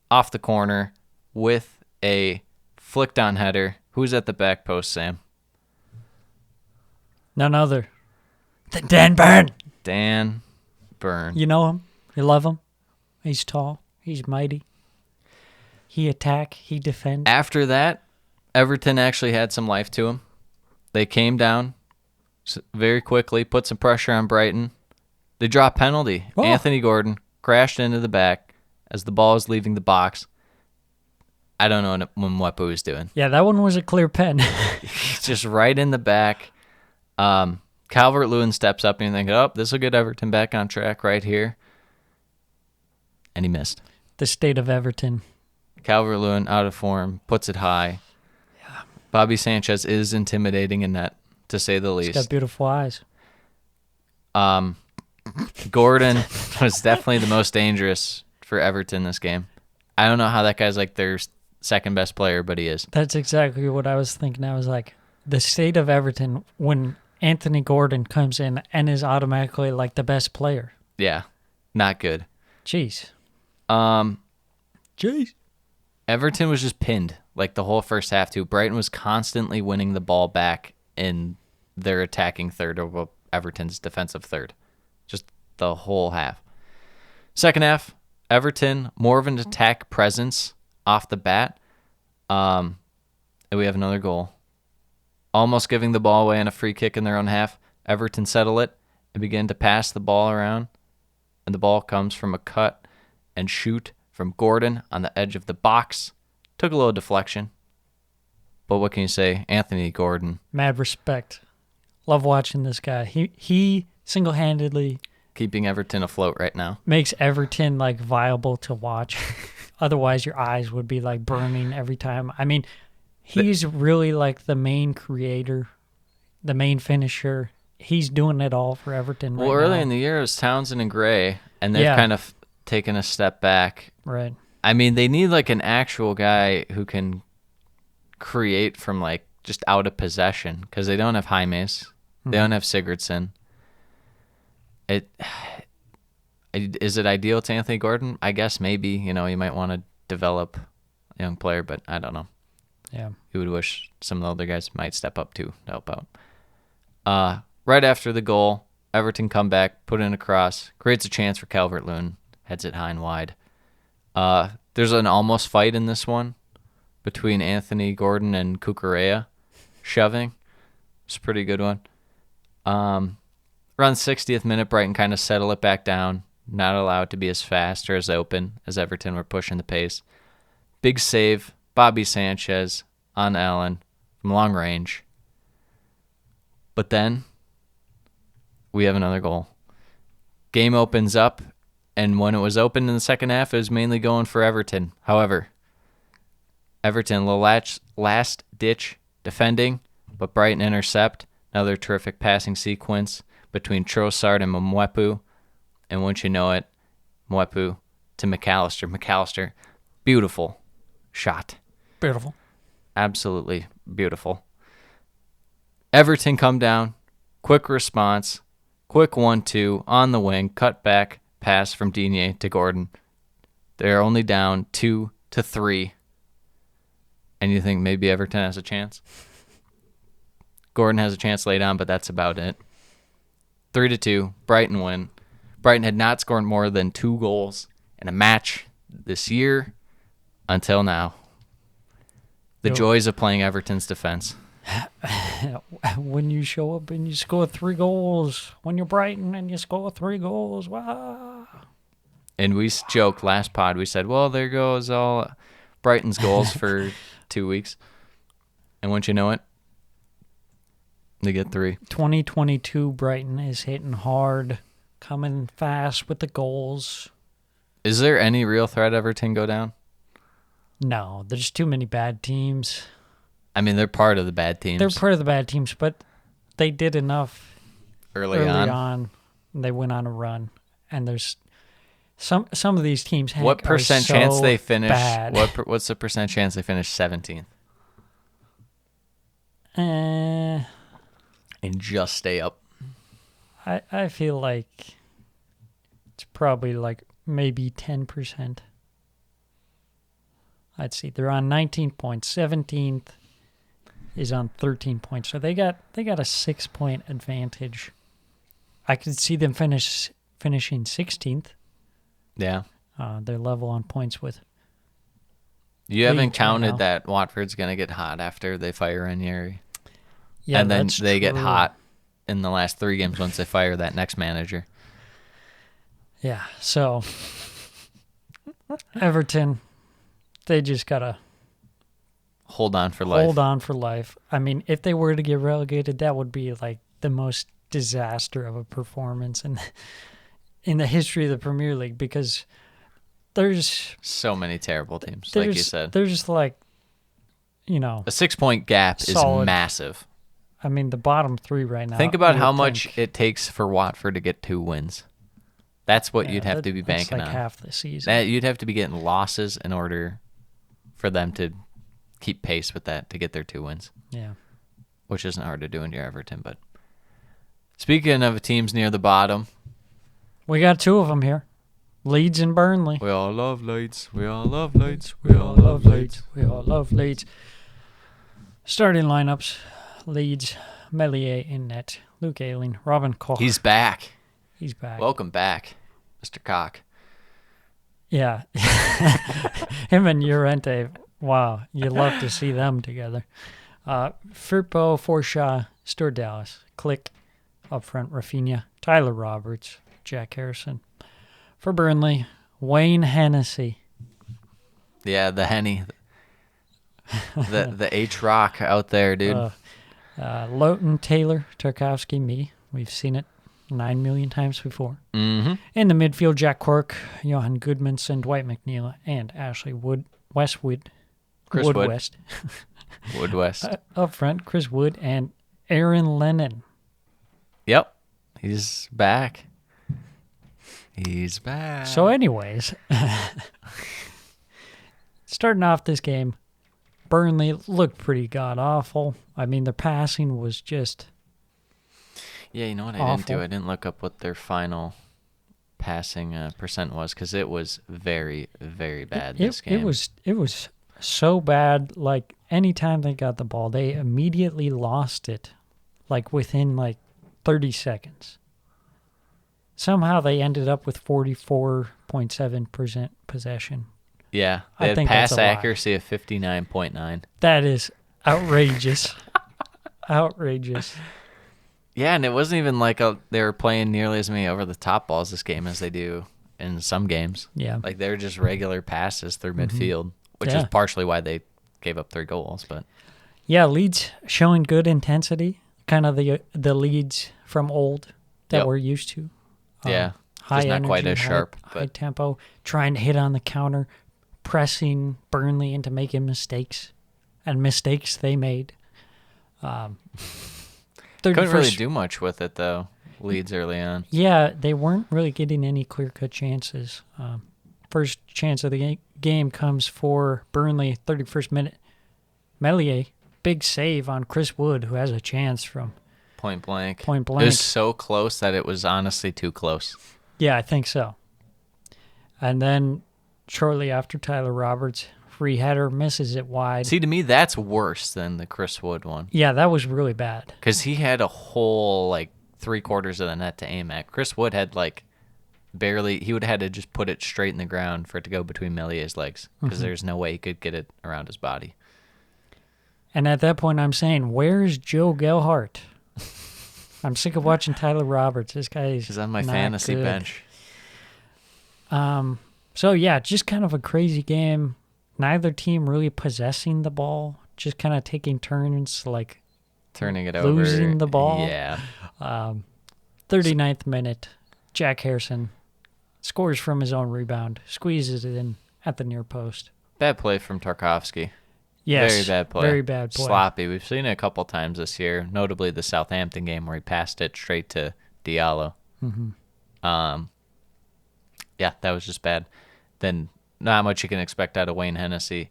Off the corner with a flicked on header. Who's at the back post, Sam? None other than Dan Burn. Dan Burn. You know him. You love him. He's tall. He's mighty. He attack. He defend. After that, Everton actually had some life to him. They came down very quickly, put some pressure on Brighton. They draw a penalty. Oh. Anthony Gordon crashed into the back as the ball is leaving the box. I don't know what Mwepu was doing. Yeah, that one was a clear pen. Just right in the back. Calvert-Lewin steps up and you think, oh, this will get Everton back on track right here. And he missed. The state of Everton. Calvert-Lewin out of form, puts it high. Yeah. Bobby Sanchez is intimidating in net, to say the least. He's got beautiful eyes. Gordon was definitely the most dangerous for Everton this game. I don't know how that guy's like their second best player, but he is. That's exactly what I was thinking. I was like, the state of Everton when Anthony Gordon comes in and is automatically like the best player. Yeah, not good. Jeez. Everton was just pinned like the whole first half too. Brighton was constantly winning the ball back in their attacking third over Everton's defensive third. Just the whole half. Second half, Everton, more of an attack presence off the bat. And we have another goal. Almost giving the ball away on a free kick in their own half. Everton settle it and begin to pass the ball around. And the ball comes from a cut and shoot from Gordon on the edge of the box. Took a little deflection. But what can you say? Anthony Gordon. Mad respect. Love watching this guy. He single-handedly Keeping Everton afloat right now. makes Everton like viable to watch. Otherwise, your eyes would be like burning every time. I mean, he's really like the main creator, the main finisher. He's doing it all for Everton right now. Well, early in the year, it was Townsend and Gray, and they've kind of taken a step back. Right. I mean, they need like an actual guy who can create from like just out of possession because they don't have Jaimes. They don't have Sigurdsson. Is it ideal to Anthony Gordon? I guess maybe. You might want to develop a young player, but I don't know. Yeah. You would wish some of the other guys might step up too to help out. Right after the goal, Everton come back, put in a cross, creates a chance for Calvert-Lewin, heads it high and wide. There's an almost fight in this one between Anthony Gordon and Cucurella shoving. It's a pretty good one. Around the 60th minute, Brighton kind of settle it back down, not allowed to be as fast or as open as Everton were pushing the pace. Big save, Bobby Sanchez on Allen from long range. But then we have another goal. Game opens up, and when it was open in the second half, it was mainly going for Everton. However, Everton, a little last-ditch defending, but Brighton intercept. Another terrific passing sequence between Trossard and Mwepu. And once you know it, Mwepu to McAllister. McAllister, beautiful shot. Beautiful. Absolutely beautiful. Everton come down. Quick response. Quick 1-2 on the wing. Cut back pass from Digne to Gordon. They're only down 2-3. And you think maybe Everton has a chance? Gordon has a chance late on, but that's about it. 3-2, Brighton win. Brighton had not scored more than 2 goals in a match this year until now. The joys of playing Everton's defense. When you show up and you score 3 goals, when you're Brighton and you score 3 goals, wow. And we joked last pod, we said, well, there goes all Brighton's goals for 2 weeks. And once you know it, they get 3. 2022 Brighton is hitting hard, coming fast with the goals. Is there any real threat Everton go down? No, there's too many bad teams. I mean, they're part of the bad teams. They're part of the bad teams, but they did enough early on. They went on a run, and there's some of these teams. What percent chance they finish? Bad. What's the percent chance they finish 17th and just stay up? I feel like it's probably like maybe 10%. Let's see. They're on 19 points. 17th is on 13 points. So they got a 6-point advantage. I could see them finishing 16th. Yeah. They're level on points with. You haven't counted that Watford's going to get hot after they fire Ranieri. Yeah, and then that's they true. get hot in the last 3 games once they fire that next manager. Yeah, so Everton, they just got to hold on for life. Hold on for life. I mean, if they were to get relegated, that would be like the most disaster of a performance in the history of the Premier League, because there's so many terrible teams, like you said. There's just like, a 6-point gap solid. Is massive. I mean, the bottom 3 right now. Think about how much it takes for Watford to get 2 wins. That's what you'd have to be banking like on. Half the season. You'd have to be getting losses in order for them to keep pace with that to get their 2 wins. Yeah. Which isn't hard to do in your Everton. But speaking of teams near the bottom, we got 2 of them here. Leeds and Burnley. We all love Leeds. We all love Leeds. We all love Leeds. We all love Leeds. Starting lineups. Leeds, Meslier in net. Luke Ayling, Robin Koch. He's back. He's back. Welcome back, Mr. Koch. Yeah. Him and Llorente. Wow. You love to see them together. Firpo, Forshaw, Stuart Dallas. Click up front. Rafinha, Tyler Roberts, Jack Harrison. For Burnley, Wayne Hennessy. Yeah, the Henny. the H-Rock out there, dude. Lowton, Taylor, Tarkowski, me. We've seen it 9 million times before. Mm-hmm. In the midfield, Jack Cork, Johan Goodmanson, Dwight McNeil, and Ashley Westwood. Chris Wood Wood. West. Wood West. Up front, Chris Wood and Aaron Lennon. Yep. He's back. He's back. So anyways, starting off this game, Burnley looked pretty god-awful. I mean, their passing was just Yeah, you know what awful. I didn't do? I didn't look up what their final passing percent was, because it was very, very bad this game. It was so bad. Like, anytime they got the ball, they immediately lost it, like within like 30 seconds. Somehow they ended up with 44.7% possession. Yeah, I they had think pass that's a lie. accuracy of 59.9. That is outrageous. Outrageous. Yeah, and it wasn't even like they were playing nearly as many over-the-top balls this game as they do in some games. Yeah. Like, they were just regular passes through midfield, which is partially why they gave up 3 goals. But yeah, Leeds showing good intensity, kind of the Leeds from old that we're used to. Yeah, High just not energy, quite as sharp. high tempo, trying to hit on the counter, pressing Burnley into making mistakes, and mistakes they made. Couldn't really do much with it, though, Leeds early on. Yeah, they weren't really getting any clear-cut chances. First chance of the game comes for Burnley, 31st minute. Meslier, big save on Chris Wood, who has a chance from point blank. Point It blank. was so close that it was honestly too close. Yeah, I think so. And then shortly after, Tyler Roberts, free header, misses it wide. See, to me, that's worse than the Chris Wood one. Yeah, that was really bad. Because he had a whole, like, 3/4 of the net to aim at. Chris Wood had, like, barely, he would have had to just put it straight in the ground for it to go between Melia's legs. Because there's no way he could get it around his body. And at that point, I'm saying, where's Joe Gelhardt? I'm sick of watching Tyler Roberts. This guy is He's on my not fantasy good. bench. So, yeah, just kind of a crazy game. Neither team really possessing the ball, just kind of taking turns, like Turning it over. losing the ball. Yeah. 39th minute, Jack Harrison scores from his own rebound, squeezes it in at the near post. Bad play from Tarkovsky. Yes, Very bad play. Very bad play. Sloppy. We've seen it a couple times this year, notably the Southampton game where he passed it straight to Diallo. Yeah, that was just bad. Then not much you can expect out of Wayne Hennessy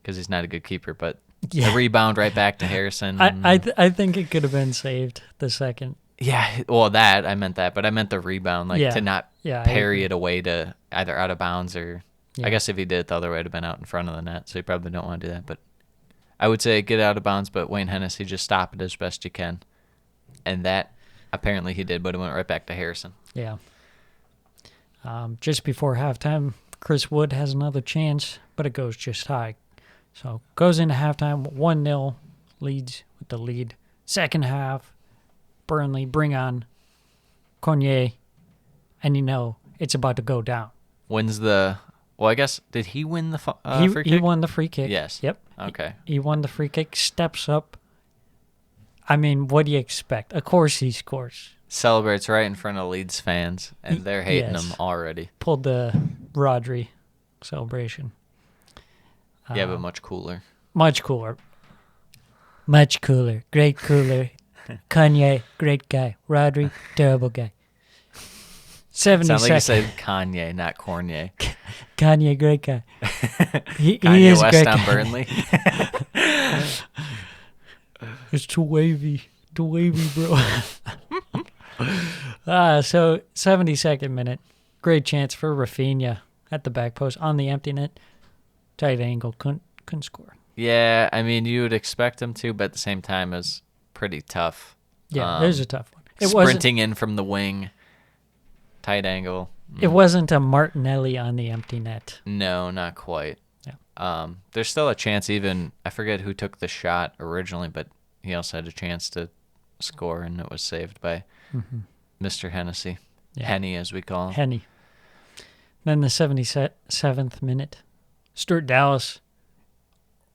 because he's not a good keeper, but the rebound right back to Harrison. I think it could have been saved the second. Yeah, well, I meant that, but I meant the rebound, like to not I parry agree. it away to either out of bounds or I guess if he did it the other way, it would have been out in front of the net, so you probably don't want to do that. But I would say get out of bounds, but Wayne Hennessy, just stop it as best you can. And that, apparently he did, but it went right back to Harrison. Yeah. Just before halftime, Chris Wood has another chance, but it goes just high. So goes into halftime, 1-0, Leeds with the lead. Second half, Burnley bring on Cognier, and you know it's about to go down. Wins the... Well, I guess, did he win the free kick? He won the free kick. Yes. Yep. Okay. He won the free kick, steps up. I mean, what do you expect? Of course he scores. Celebrates right in front of Leeds fans, and they're hating him already. Pulled the Rodri celebration. Yeah, but much cooler. Much cooler. Much cooler. Great cooler. Kanye, great guy. Rodri, terrible guy. 70 Sound like you seconds. said Kanye, not Cornier. Kanye, great guy. He Kanye is a West great on guy. Burnley. It's too wavy. Too wavy, bro. So 72nd minute. Great chance for Rafinha at the back post on the empty net. Tight angle. Couldn't score. Yeah, I mean, you would expect him to, but at the same time, it was pretty tough. Yeah, it was a tough one. Sprinting in from the wing. Tight angle. It wasn't a Martinelli on the empty net. No, not quite. Yeah. There's still a chance even, I forget who took the shot originally, but he also had a chance to score, and it was saved by Mr. Hennessy. Yeah. Henny, as we call him. Henny. Then the 77th minute. Stuart Dallas.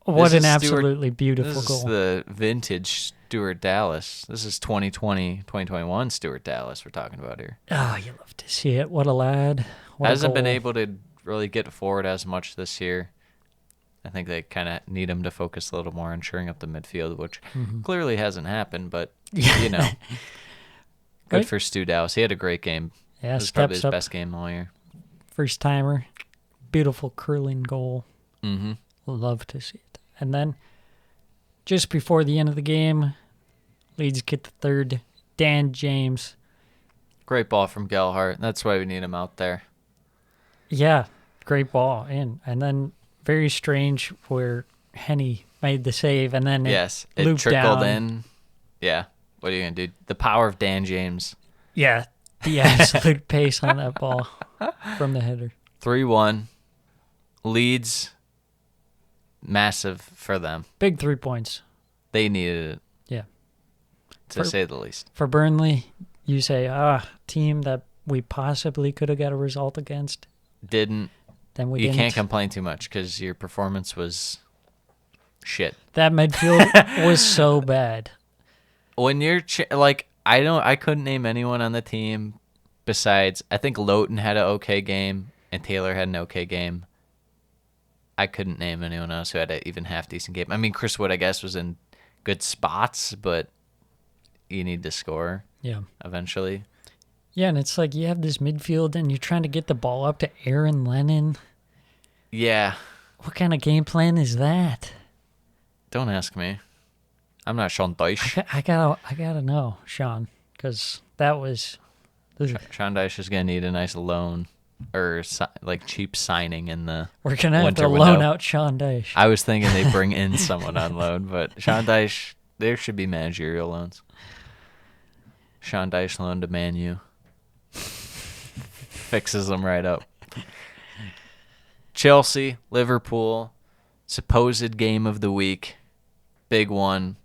What an absolutely beautiful This goal. is the vintage Stuart Dallas. This is 2020, 2021 Stuart Dallas we're talking about here. Oh, you love to see it. What a lad. What Hasn't a been goal. able to really get forward as much this year. I think they kind of need him to focus a little more on shoring up the midfield, which clearly hasn't happened, but, you know, good Right. for Stu Dallas. He had a great game. Yeah, This is probably steps his up. best game all year. First timer. Beautiful curling goal. Mm-hmm. Love to see it. And then, just before the end of the game, Leeds get the third. Dan James. Great ball from Gelhardt. That's why we need him out there. Yeah, great ball in. And then, very strange where Henny made the save, and then Yes, it looped trickled down. in. Yeah, what are you going to do? The power of Dan James. Yeah, the absolute pace on that ball from the header. 3-1. Leeds, massive for them. Big 3 points. They needed it, Yeah. to say the least. For Burnley, you say, team that we possibly could have got a result against. Didn't. Then we You didn't. can't complain too much because your performance was shit. That midfield was so bad. When you're I couldn't name anyone on the team besides I think Lowton had an okay game and Taylor had an okay game. I couldn't name anyone else who had an even half-decent game. I mean, Chris Wood, I guess, was in good spots, but you need to score eventually. Yeah, and it's like you have this midfield and you're trying to get the ball up to Aaron Lennon. Yeah. What kind of game plan is that? Don't ask me. I'm not Sean Dyche. I gotta know, Sean, because that was... Sean Dyche is going to need a nice loan or cheap signing in the We're going to have to window. loan out Sean Dyche. I was thinking they bring in someone on loan, but Sean Dyche, there should be managerial loans. Sean Dyche loan to Man U. Fixes them right up. Chelsea, Liverpool, supposed game of the week. Big one.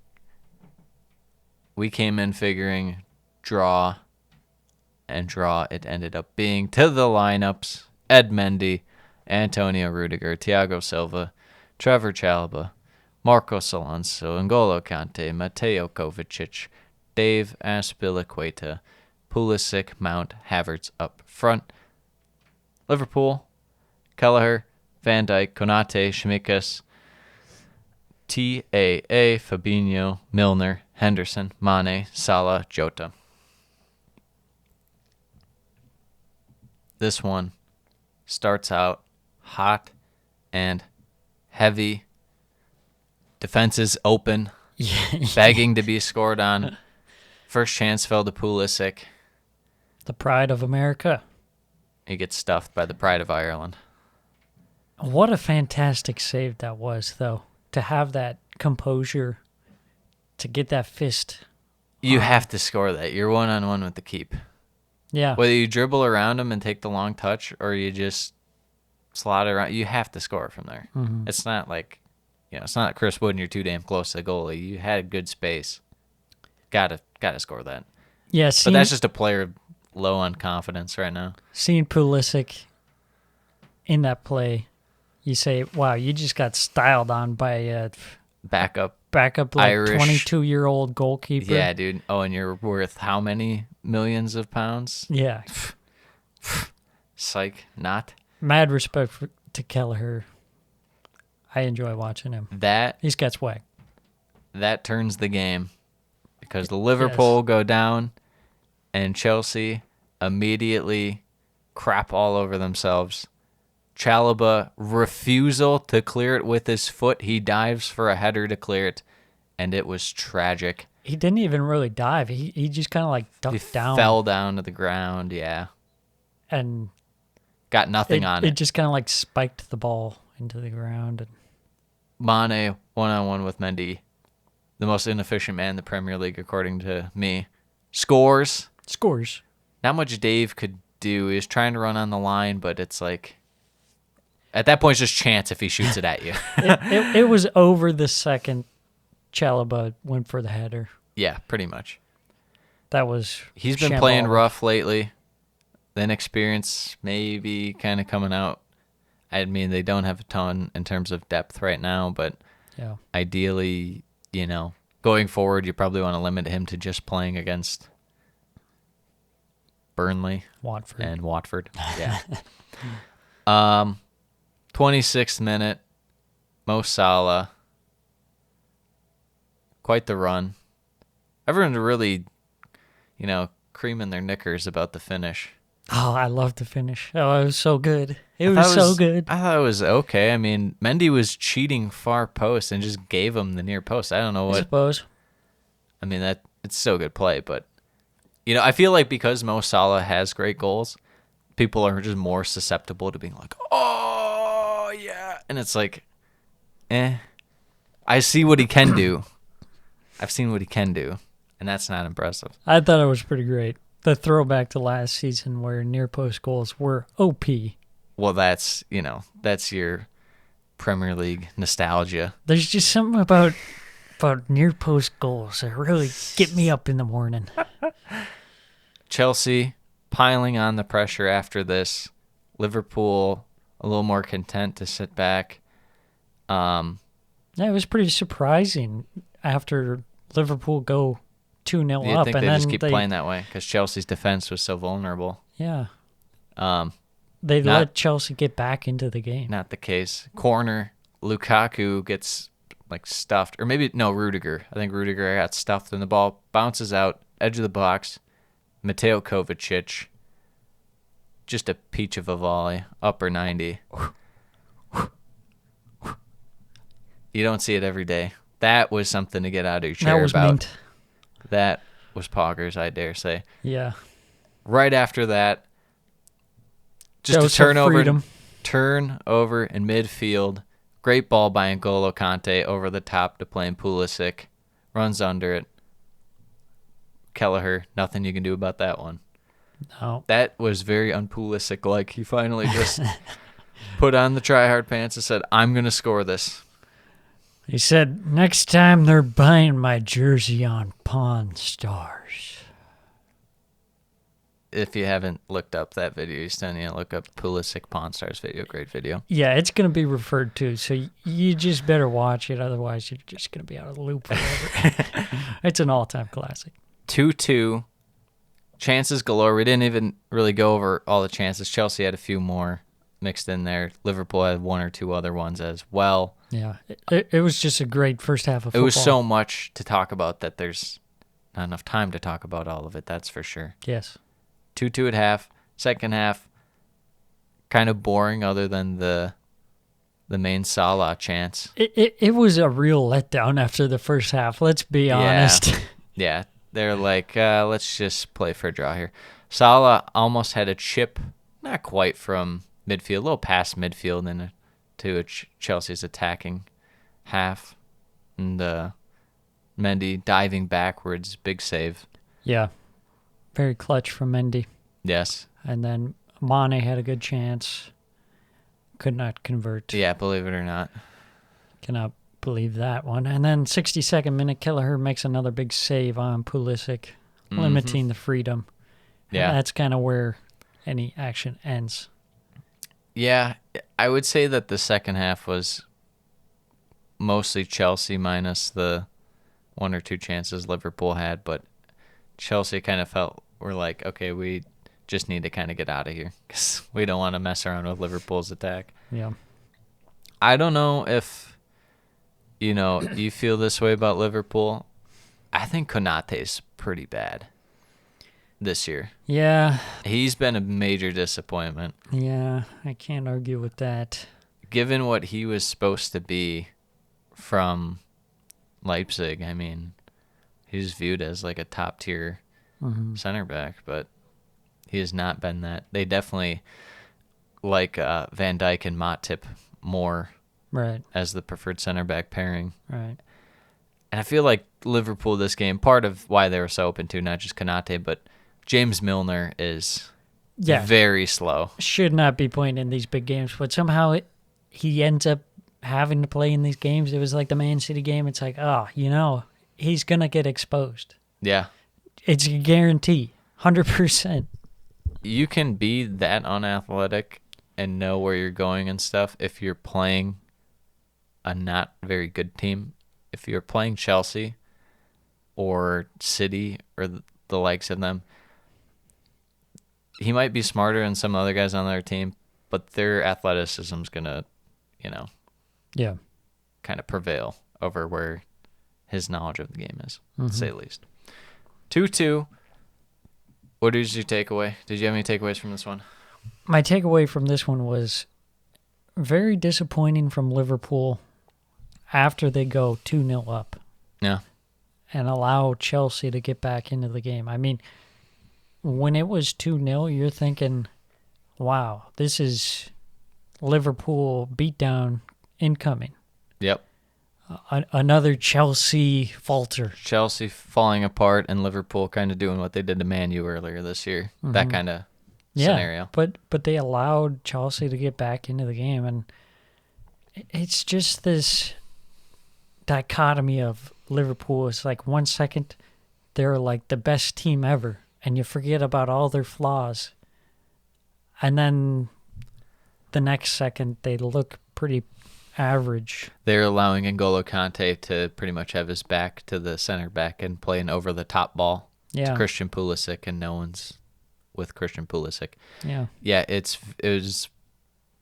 We came in figuring draw, and draw it ended up being. To the lineups: Ed Mendy, Antonio Rudiger, Thiago Silva, Trevor Chalobah, Marcos Alonso, N'Golo Kante, Mateo Kovacic, Dave Azpilicueta, Pulisic, Mount, Havertz up front. Liverpool: Kelleher, Van Dijk, Konate, Shimikas, TAA, Fabinho, Milner, Henderson, Mane, Salah, Jota. This one starts out hot and heavy. Defense is open, begging to be scored on. First chance fell to Pulisic. The pride of America. He gets stuffed by the pride of Ireland. What a fantastic save that was, though. To have that composure, to get that fist. You have to score that. You're one-on-one with the keep. Yeah. Whether you dribble around him and take the long touch or you just slot it around, you have to score from there. Mm-hmm. It's not like, it's not Chris Wood and you're too damn close to the goalie. You had good space. Gotta score that. Yeah, but that's just a player low on confidence right now. Seeing Pulisic in that play, you say, wow, you just got styled on by a backup like Irish 22-year-old goalkeeper. Yeah, dude. Oh, and you're worth how many millions of pounds? Yeah. Psych, not. Mad respect to Kelleher. I enjoy watching him. He's got swag. That turns the game because the Liverpool go down and Chelsea immediately crap all over themselves. Chalobah refusal to clear it with his foot. He dives for a header to clear it, and it was tragic. He didn't even really dive. He just kind of ducked down. Fell down to the ground, yeah. And got nothing on it. It just kind of spiked the ball into the ground. And Mane, one-on-one with Mendy, the most inefficient man in the Premier League, according to me. Scores. Not much Dave could do. He was trying to run on the line, but it's like... At that point, it's just chance if he shoots it at you. it was over the second Chalobah went for the header. Yeah, pretty much. That was He's been playing rough lately. The inexperience maybe kind of coming out. I mean, they don't have a ton in terms of depth right now, but ideally, going forward, you probably want to limit him to just playing against Burnley and Watford. Yeah. 26th minute, Mo Salah. Quite the run. Everyone's really, creaming their knickers about the finish. Oh, I love the finish. Oh, it was so good. It was so good. I thought it was okay. I mean, Mendy was cheating far post and just gave him the near post. I don't know what. I suppose. I mean, it's still good play, but, I feel like because Mo Salah has great goals, people are just more susceptible to being like, oh, yeah. And it's like, I see what he can do. I've seen what he can do, and that's not impressive. I thought it was pretty great. The throwback to last season where near post goals were OP. Well, that's your Premier League nostalgia. There's just something about near post goals that really get me up in the morning. Chelsea piling on the pressure after this. Liverpool a little more content to sit back. Yeah, it was pretty surprising after Liverpool go 2-0 You'd up. think And they then just keep playing that way because Chelsea's defense was so vulnerable. Yeah. They let Chelsea get back into the game. Not the case. Corner, Lukaku gets stuffed, or maybe no, Rudiger. I think Rudiger got stuffed, and the ball bounces out, edge of the box. Mateo Kovacic, just a peach of a volley, upper 90. You don't see it every day. That was something to get out of your chair about. That was mint. That was poggers, I dare say. Yeah. Right after that, just a turnover in midfield. Great ball by N'Golo Kante over the top to play in Pulisic. Runs under it. Kelleher, nothing you can do about that one. No. That was very un-Pulisic-like. He finally just put on the try-hard pants and said, I'm going to score this. He said, next time they're buying my jersey on Pawn Stars. If you haven't looked up that video, he's telling you to look up Pulisic Pawn Stars video. Great video. Yeah, it's going to be referred to, so you just better watch it. Otherwise, you're just going to be out of the loop forever. It's an all-time classic. 2-2. Chances galore. We didn't even really go over all the chances. Chelsea had a few more mixed in there. Liverpool had one or two other ones as well. Yeah, it was just a great first half of football. It was so much to talk about that there's not enough time to talk about all of it, that's for sure. Yes. 2-2 at half. Second half, kind of boring other than the main Salah chance. It was a real letdown after the first half, let's be honest. Yeah, they're like, let's just play for a draw here. Salah almost had a chip, not quite from midfield, a little past midfield and to Chelsea's attacking half. And Mendy diving backwards, big save. Yeah, very clutch from Mendy. Yes. And then Mane had a good chance. Could not convert. Yeah, believe it or not. Cannot believe that one. And then 62nd minute, Kelleher makes another big save on Pulisic, limiting the freedom. Yeah. And that's kind of where any action ends. Yeah, I would say that the second half was mostly Chelsea minus the one or two chances Liverpool had, but Chelsea kind of felt, we're like, okay, we just need to kind of get out of here because we don't want to mess around with Liverpool's attack. Yeah. I don't know if, you feel this way about Liverpool. I think Konate's pretty bad this year. Yeah. He's been a major disappointment. Yeah, I can't argue with that. Given what he was supposed to be from Leipzig, I mean, he's viewed as like a top-tier center back, but he has not been that. They definitely like Van Dijk and Matip more as the preferred center back pairing. Right. And I feel like Liverpool this game, part of why they were so open to not just Konate, but James Milner is very slow. Should not be playing in these big games, but somehow he ends up having to play in these games. It was like the Man City game. It's like, he's going to get exposed. Yeah. It's a guarantee, 100%. You can be that unathletic and know where you're going and stuff if you're playing a not very good team. If you're playing Chelsea or City or the likes of them, he might be smarter than some other guys on their team, but their athleticism's going to, kind of prevail over where his knowledge of the game is, to say the least. 2-2. What is your takeaway? Did you have any takeaways from this one? My takeaway from this one was very disappointing from Liverpool after they go 2-0 up. Yeah. And allow Chelsea to get back into the game. I mean, when it was 2-0, you're thinking, wow, this is Liverpool beatdown incoming. Yep. Another Chelsea falter. Chelsea falling apart and Liverpool kind of doing what they did to Man U earlier this year. That kind of scenario. But they allowed Chelsea to get back into the game. And it's just this dichotomy of Liverpool. It's like 1 second they're like the best team ever, and you forget about all their flaws. And then the next second they look pretty average. They're allowing N'Golo Kante to pretty much have his back to the center back and play an over-the-top ball to Christian Pulisic, and no one's with Christian Pulisic. Yeah. Yeah, it was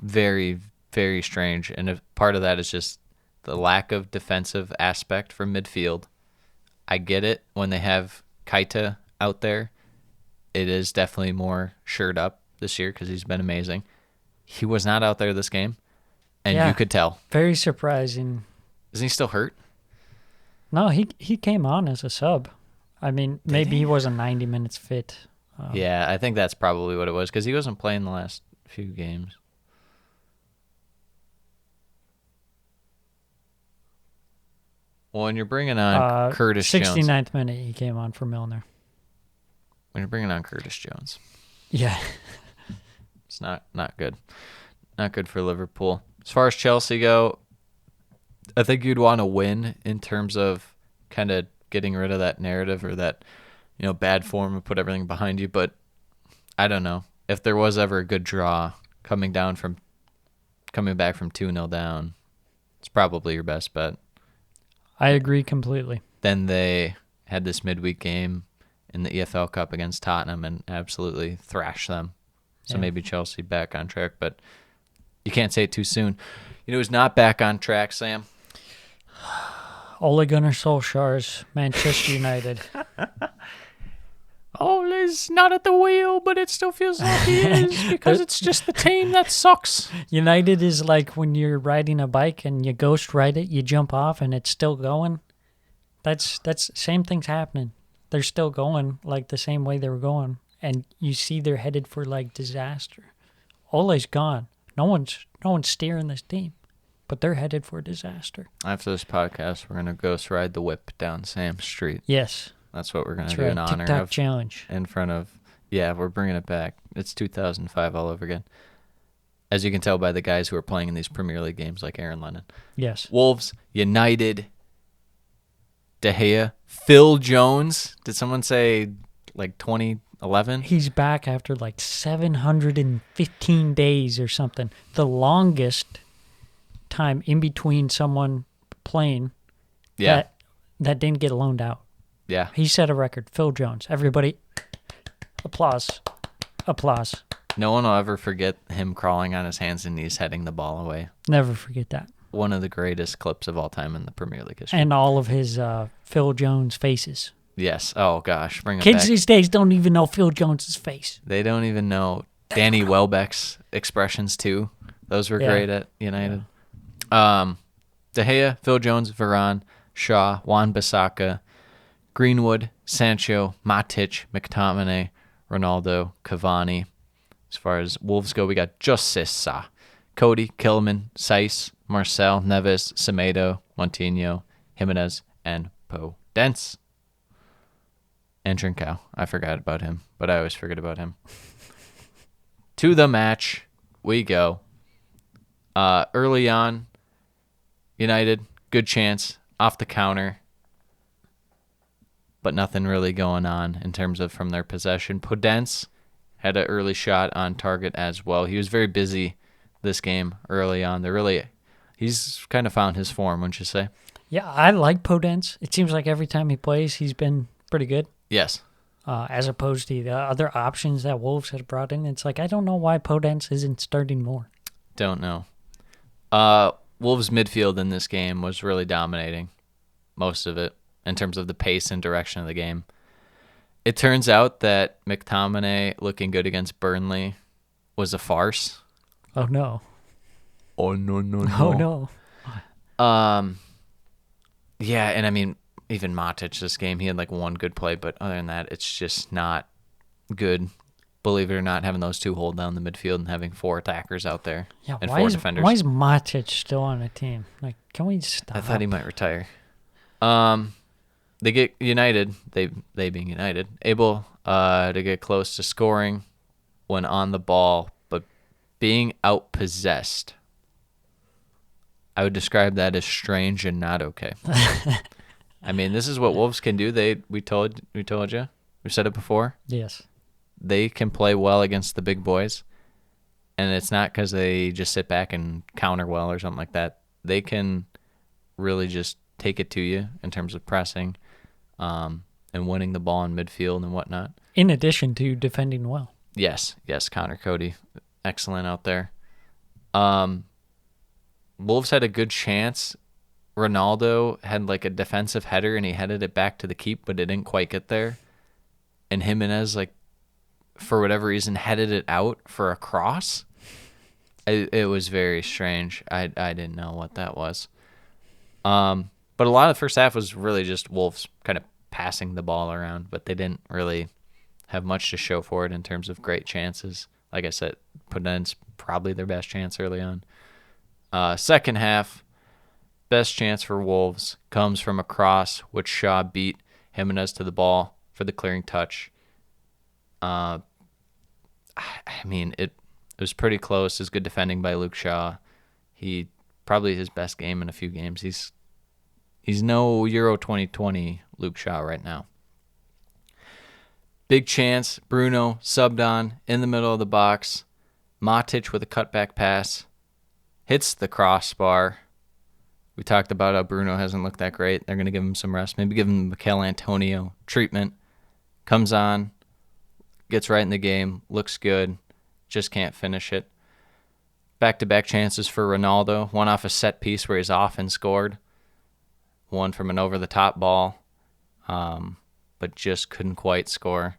very, very strange. And part of that is just the lack of defensive aspect from midfield. I get it when they have Keita out there. It is definitely more shored up this year because he's been amazing. He was not out there this game, and you could tell. Very surprising. Isn't he still hurt? No, he came on as a sub. I mean, maybe he wasn't 90 minutes fit. Yeah, I think that's probably what it was because he wasn't playing the last few games. Well, when you're bringing on Curtis Jones. 69th minute he came on for Milner. When you're bringing on Curtis Jones. Yeah. It's not good. Not good for Liverpool. As far as Chelsea go, I think you'd want to win in terms of kind of getting rid of that narrative or that, bad form and put everything behind you. But I don't know. If there was ever a good draw coming back from 2-0 down, it's probably your best bet. I agree completely. Then they had this midweek game in the EFL Cup against Tottenham and absolutely thrashed them. So maybe Chelsea back on track, but you can't say it too soon. You know who's not back on track, Sam? Ole Gunnar Solskjaer's Manchester United. Ole's not at the wheel, but it still feels like he is because it's just the team that sucks. United is like when you're riding a bike and you ghost ride it, you jump off and it's still going. That's same thing's happening. They're still going like the same way they were going, and you see they're headed for like disaster. Ole's gone. No one's steering this team, but they're headed for disaster. After this podcast, we're gonna ghost ride the whip down Sam Street. Yes. That's what we're going to do in honor TikTok of. challenge. In front of, we're bringing it back. It's 2005 all over again. As you can tell by the guys who are playing in these Premier League games like Aaron Lennon. Yes. Wolves, United, De Gea, Phil Jones. Did someone say like 2011? He's back after like 715 days or something. The longest time in between someone playing that didn't get loaned out. Yeah. He set a record. Phil Jones. Everybody, applause. Applause. No one will ever forget him crawling on his hands and knees heading the ball away. Never forget that. One of the greatest clips of all time in the Premier League history. And all of his Phil Jones faces. Yes. Oh, gosh. Bring it Kids back. these days don't even know Phil Jones' face. They don't even know Danny Welbeck's expressions, too. Those were great at United. Yeah. De Gea, Phil Jones, Varane, Shaw, Wan-Bissaka, Greenwood, Sancho, Matic, McTominay, Ronaldo, Cavani. As far as Wolves go, we got Josesa, Cody, Kilman, Saiss, Marcel, Neves, Semedo, Montinho, Jimenez, and Podence. And Trincao. I forgot about him, but I always forget about him. To the match we go. Early on, United, good chance, off the counter. But nothing really going on in terms of from their possession. Podence had an early shot on target as well. He was very busy this game early on. He's kind of found his form, wouldn't you say? Yeah, I like Podence. It seems like every time he plays, he's been pretty good. Yes. As opposed to the other options that Wolves had brought in. It's like, I don't know why Podence isn't starting more. Don't know. Wolves' midfield in this game was really dominating most of it in terms of the pace and direction of the game. It turns out that McTominay looking good against Burnley was a farce. Oh, no. Oh, no. Oh, no. Yeah, and I mean, even Matic this game, he had like one good play, but other than that, it's just not good. Believe it or not, having those two hold down the midfield and having four attackers out there and four defenders. Why is Matic still on the team? Like, can we stop? I thought he might retire. They get United, they being United, able to get close to scoring when on the ball, but being outpossessed. I would describe that as strange and not okay. I mean, this is what Wolves can do. We told you. We said it before. Yes. They can play well against the big boys, and it's not because they just sit back and counter well or something like that. They can really just take it to you in terms of pressing and winning the ball in midfield and whatnot. In addition to defending well. Yes, Connor Cody. Excellent out there. Wolves had a good chance. Ronaldo had like a defensive header and he headed it back to the keep, but it didn't quite get there. And Jimenez, like, for whatever reason, headed it out for a cross. It was very strange. I didn't know what that was. But a lot of the first half was really just Wolves kind of passing the ball around, but they didn't really have much to show for it in terms of great chances. Like I said, Puden's probably their best chance early on. Second half, best chance for Wolves comes from a cross, which Shaw beat Jimenez to the ball for the clearing touch. I mean, it was pretty close. It was good defending by Luke Shaw. He probably his best game in a few games. He's no Euro 2020 Luke Shaw right now. Big chance. Bruno subbed on in the middle of the box. Matic with a cutback pass. Hits the crossbar. We talked about how Bruno hasn't looked that great. They're going to give him some rest. Maybe give him Mikel Antonio treatment. Comes on. Gets right in the game. Looks good. Just can't finish it. Back-to-back chances for Ronaldo. One off a set piece where he's off and scored. One from an over-the-top ball. But just couldn't quite score.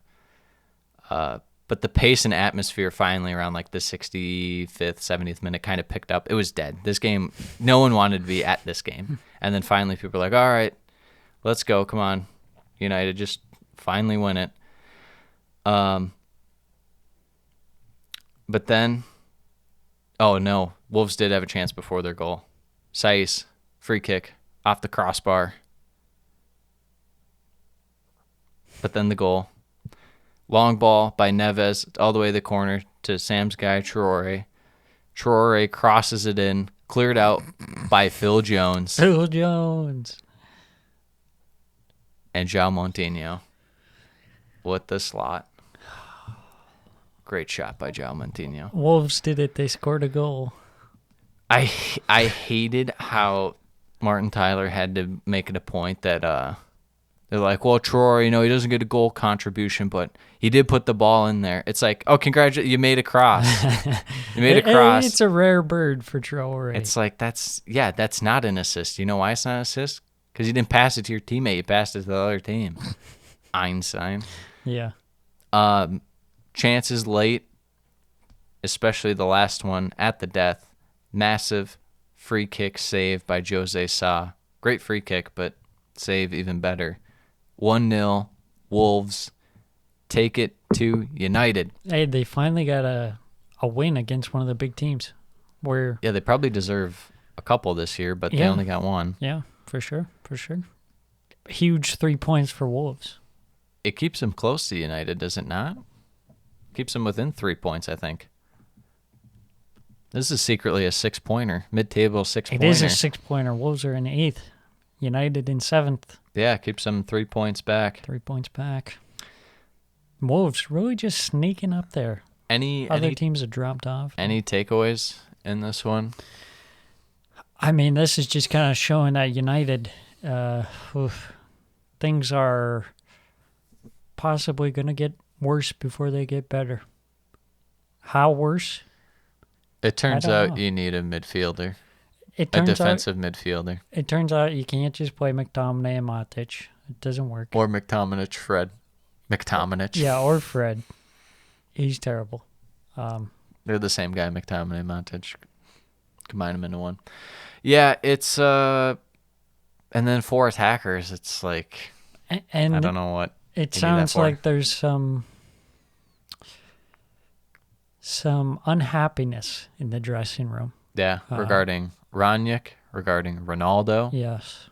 But the pace and atmosphere finally around like the 65th, 70th minute kind of picked up. It was dead. This game, no one wanted to be at this game. And then finally people were like, all right, let's go. Come on. United just finally win it. But then, oh no, Wolves did have a chance before their goal. Saiss, free kick, off the crossbar. But then the goal. Long ball by Neves all the way to the corner to Sam's guy, Traore. Traore crosses it in, cleared out by Phil Jones. Phil Jones. And João Moutinho with the slot. Great shot by João Moutinho. Wolves did it. They scored a goal. I hated how Martin Tyler had to make it a point that they're like, well, Traore, he doesn't get a goal contribution, but he did put the ball in there. It's like, oh, congratulations, you made a cross. You made a cross. It's a rare bird for Traore. It's like, that's not an assist. You know why it's not an assist? Because you didn't pass it to your teammate. You passed it to the other team. Einstein. Yeah. Chances late, especially the last one at the death. Massive free kick save by Jose Sa. Great free kick, but save even better. 1-0, Wolves take it to United. Hey, they finally got a win against one of the big teams. Yeah, they probably deserve a couple this year, but they only got one. Yeah, for sure. Huge 3 points for Wolves. It keeps them close to United, does it not? Keeps them within 3 points, I think. This is secretly a 6-pointer, mid-table 6-pointer. It is a 6-pointer. Wolves are in 8th. United in 7th. Yeah, keeps them 3 points back. 3 points back. Wolves really just sneaking up there. Other teams have dropped off. Any takeaways in this one? I mean, this is just kind of showing that United, things are possibly going to get worse before they get better. How worse? It turns out you need a midfielder. A defensive midfielder. It turns out you can't just play McTominay and Matic. It doesn't work. Or McTominay, Fred. McTominay. Yeah, or Fred. He's terrible. They're the same guy, McTominay, Matic. Combine them into one. Yeah, it's and then 4 attackers. It's like and I don't know what. It sounds like there's some unhappiness in the dressing room. Yeah, regarding Ranjik, regarding Ronaldo. Yes.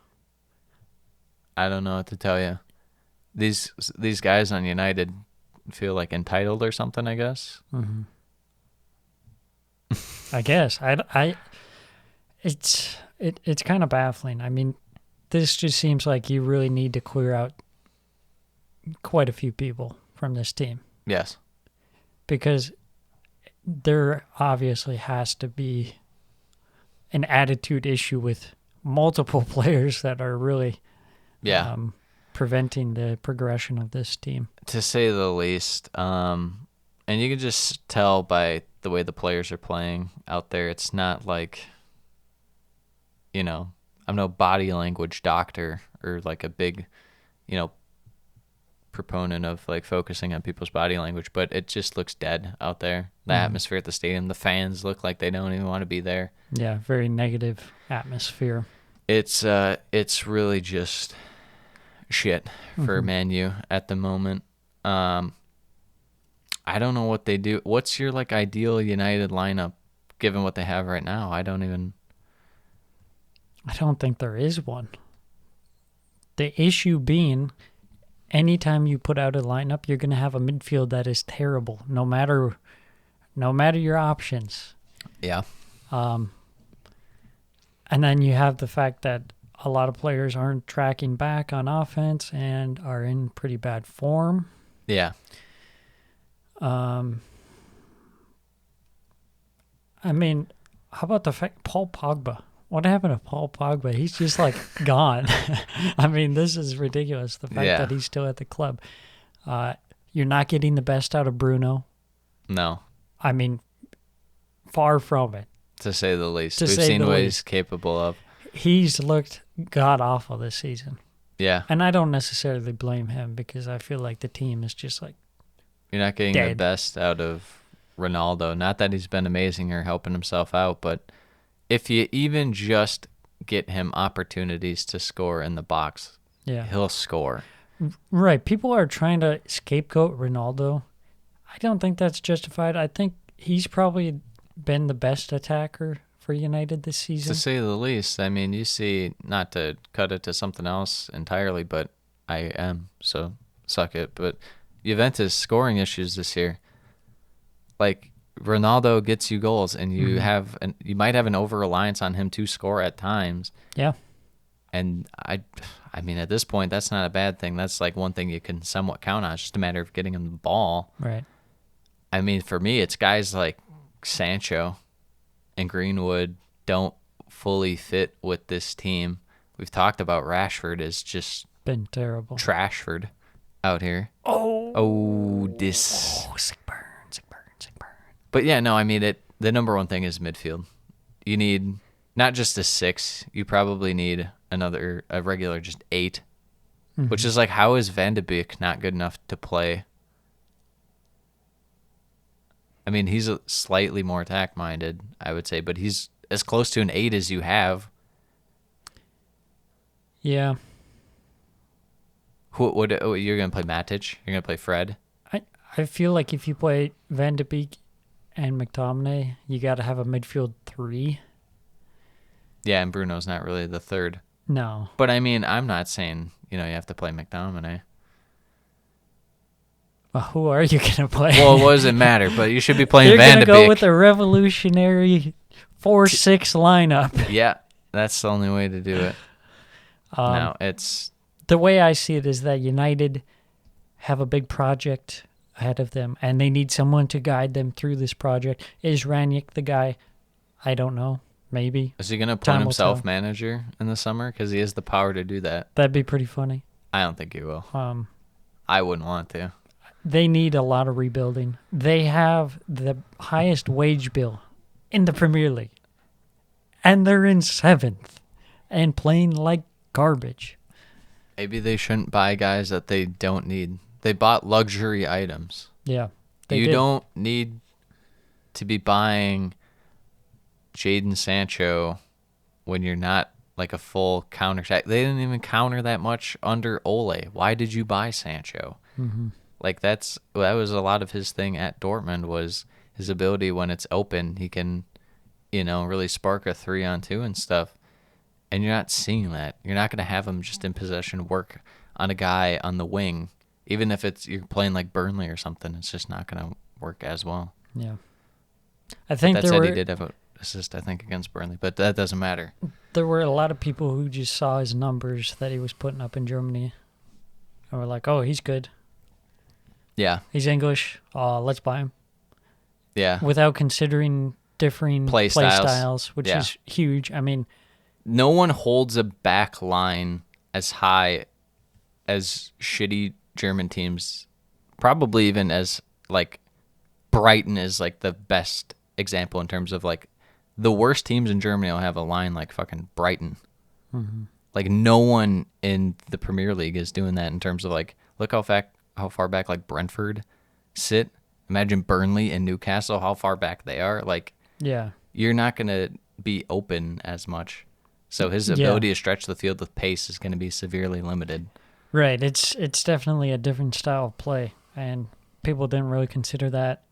I don't know what to tell you. These guys on United feel like entitled or something, I guess. Mm-hmm. I guess. It's kind of baffling. I mean, this just seems like you really need to clear out quite a few people from this team. Yes. Because there obviously has to be an attitude issue with multiple players that are really preventing the progression of this team. To say the least. And you can just tell by the way the players are playing out there. It's not like, I'm no body language doctor or like a big, proponent of like focusing on people's body language, but it just looks dead out there. The atmosphere at the stadium, the fans look like they don't even want to be there. Yeah, very negative atmosphere. It's really just shit for Man U at the moment. I don't know what they do. What's your like ideal United lineup given what they have right now? I don't think there is one. The issue being, anytime you put out a lineup, you're going to have a midfield that is terrible, no matter your options. Yeah. And then you have the fact that a lot of players aren't tracking back on offense and are in pretty bad form. Yeah. I mean, how about the fact Paul Pogba? What happened to Paul Pogba? He's just like gone. I mean, this is ridiculous. The fact that he's still at the club. You're not getting the best out of Bruno. No. I mean, far from it. To say the least. We've seen what he's capable of. He's looked god-awful this season. Yeah. And I don't necessarily blame him because I feel like the team is just like You're not getting the best out of Ronaldo. Not that he's been amazing or helping himself out, but if you even just get him opportunities to score in the box, he'll score. Right. People are trying to scapegoat Ronaldo. I don't think that's justified. I think he's probably been the best attacker for United this season. To say the least. I mean, you see, not to cut it to something else entirely, but I am, so suck it. But Juventus scoring issues this year. Like, Ronaldo gets you goals, and you you might have an over-reliance on him to score at times. Yeah. And I mean, at this point, that's not a bad thing. That's like one thing you can somewhat count on. It's just a matter of getting him the ball. Right. I mean, for me, it's guys like Sancho and Greenwood don't fully fit with this team. We've talked about Rashford as just been terrible. Trashford out here. Sick burn. But yeah, no, I mean, the number one thing is midfield. You need not just a 6. You probably need a regular just 8, which is like, how is Van de Beek not good enough to play? I mean, he's slightly more attack-minded, I would say, but he's as close to an 8 as you have. Yeah. You're going to play Matic? You're going to play Fred? I feel like if you play Van de Beek and McTominay, you got to have a midfield 3. Yeah, and Bruno's not really the third. No. But, I mean, I'm not saying, you have to play McTominay. Well, who are you going to play? Well, what does it matter? But you should be playing Van de Beek. You're going to go with a revolutionary 4-6 lineup. Yeah, that's the only way to do it. No, it's... The way I see it is that United have a big project ahead of them, and they need someone to guide them through this project. Is Ranić the guy? I don't know. Maybe. Is he going to appoint himself manager in the summer? Because he has the power to do that. That'd be pretty funny. I don't think he will. I wouldn't want to. They need a lot of rebuilding. They have the highest wage bill in the Premier League, and they're in 7th and playing like garbage. Maybe they shouldn't buy guys that they don't need. They bought luxury items. Yeah. You don't need to be buying Jadon Sancho when you're not like a full counter attack. They didn't even counter that much under Ole. Why did you buy Sancho? Mm-hmm. Like that was a lot of his thing at Dortmund, was his ability when it's open, he can, really spark a 3-on-2 and stuff. And you're not seeing that. You're not going to have him just in possession work on a guy on the wing. Even if you're playing like Burnley or something, it's just not going to work as well. Yeah. I think he did have an assist, I think, against Burnley, but that doesn't matter. There were a lot of people who just saw his numbers that he was putting up in Germany and were like, oh, he's good. Yeah. He's English. Let's buy him. Yeah. Without considering differing play styles, which is huge. I mean, no one holds a back line as high as shitty German teams, probably even as like Brighton is like the best example in terms of like the worst teams in Germany will have a line like fucking Brighton. Mm-hmm. Like no one in the Premier League is doing that in terms of like look how far back like Brentford sit. Imagine Burnley and Newcastle, how far back they are. Like Yeah. you're not gonna be open as much. So his Yeah. ability to stretch the field with pace is going to be severely limited. Right. It's definitely a different style of play, and people didn't really consider that.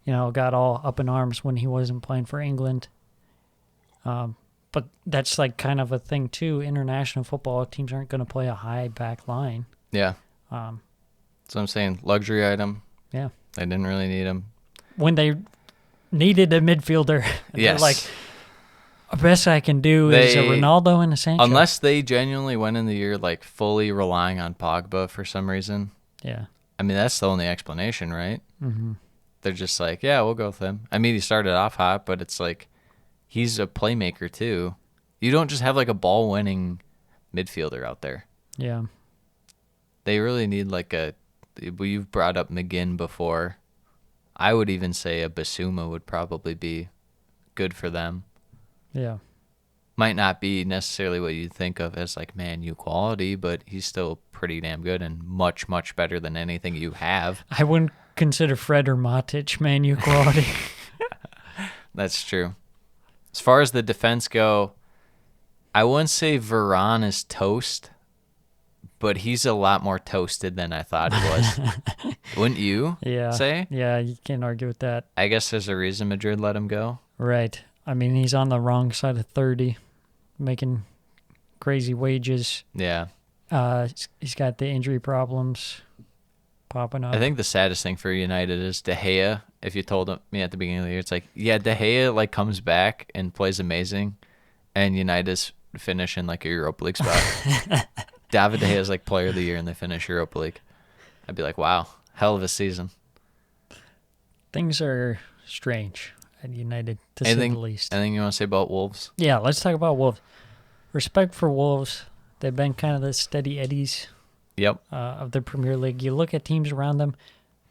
Got all up in arms when he wasn't playing for England. But that's like kind of a thing too. International football teams aren't going to play a high back line. Yeah. Um, So I'm saying luxury item. yeah. They didn't really need him. When they needed a midfielder, they're Yes. like, the best I can do is a Ronaldo and a Sancho. Unless they genuinely went in the year like fully relying on Pogba for some reason. Yeah. I mean, that's the only explanation, right? Mm-hmm. They're just like, yeah, we'll go with him. I mean, he started off hot, but it's like he's a playmaker too. You don't just have like a ball-winning midfielder out there. Yeah. They really need like you've brought up McGinn before. I would even say a Basuma would probably be good for them. Yeah. Might not be necessarily what you think of as like Man U quality, but he's still pretty damn good and much, much better than anything you have. I wouldn't consider Fred or Matic Man U quality. That's true. As far as the defense go, I wouldn't say Varane is toast, but he's a lot more toasted than I thought he was. Wouldn't you say? Yeah, you can't argue with that. I guess there's a reason Madrid let him go. Right. I mean, he's on the wrong side of 30, making crazy wages. Yeah. He's got the injury problems popping up. I think the saddest thing for United is De Gea. If you told me at the beginning of the year, it's like, yeah, De Gea like comes back and plays amazing, and United's finish in like a Europa League spot. David De Gea is like player of the year, and they finish Europa League. I'd be like, wow, hell of a season. Things are strange at United, to say the least. Anything you want to say about Wolves? Yeah, let's talk about Wolves. Respect for Wolves. They've been kind of the steady eddies of the Premier League. You look at teams around them,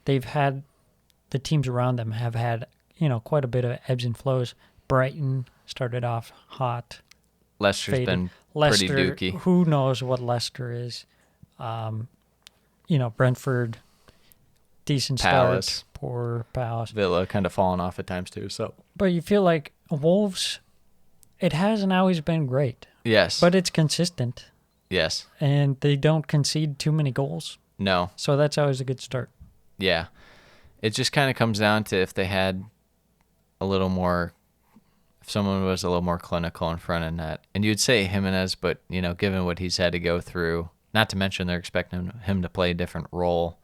the teams around them have had, quite a bit of ebbs and flows. Brighton started off hot. Leicester's faded. been Leicester, pretty dookie. Who knows what Leicester is? Brentford, decent Palace. start. Poor Palace. Villa kind of fallen off at times too. So, but you feel like Wolves, it hasn't always been great. Yes. But it's consistent. Yes. And they don't concede too many goals. No. So that's always a good start. Yeah. It just kind of comes down to if they had a little more, if someone was a little more clinical in front of net. And you'd say Jimenez, but, given what he's had to go through, not to mention they're expecting him to play a different role.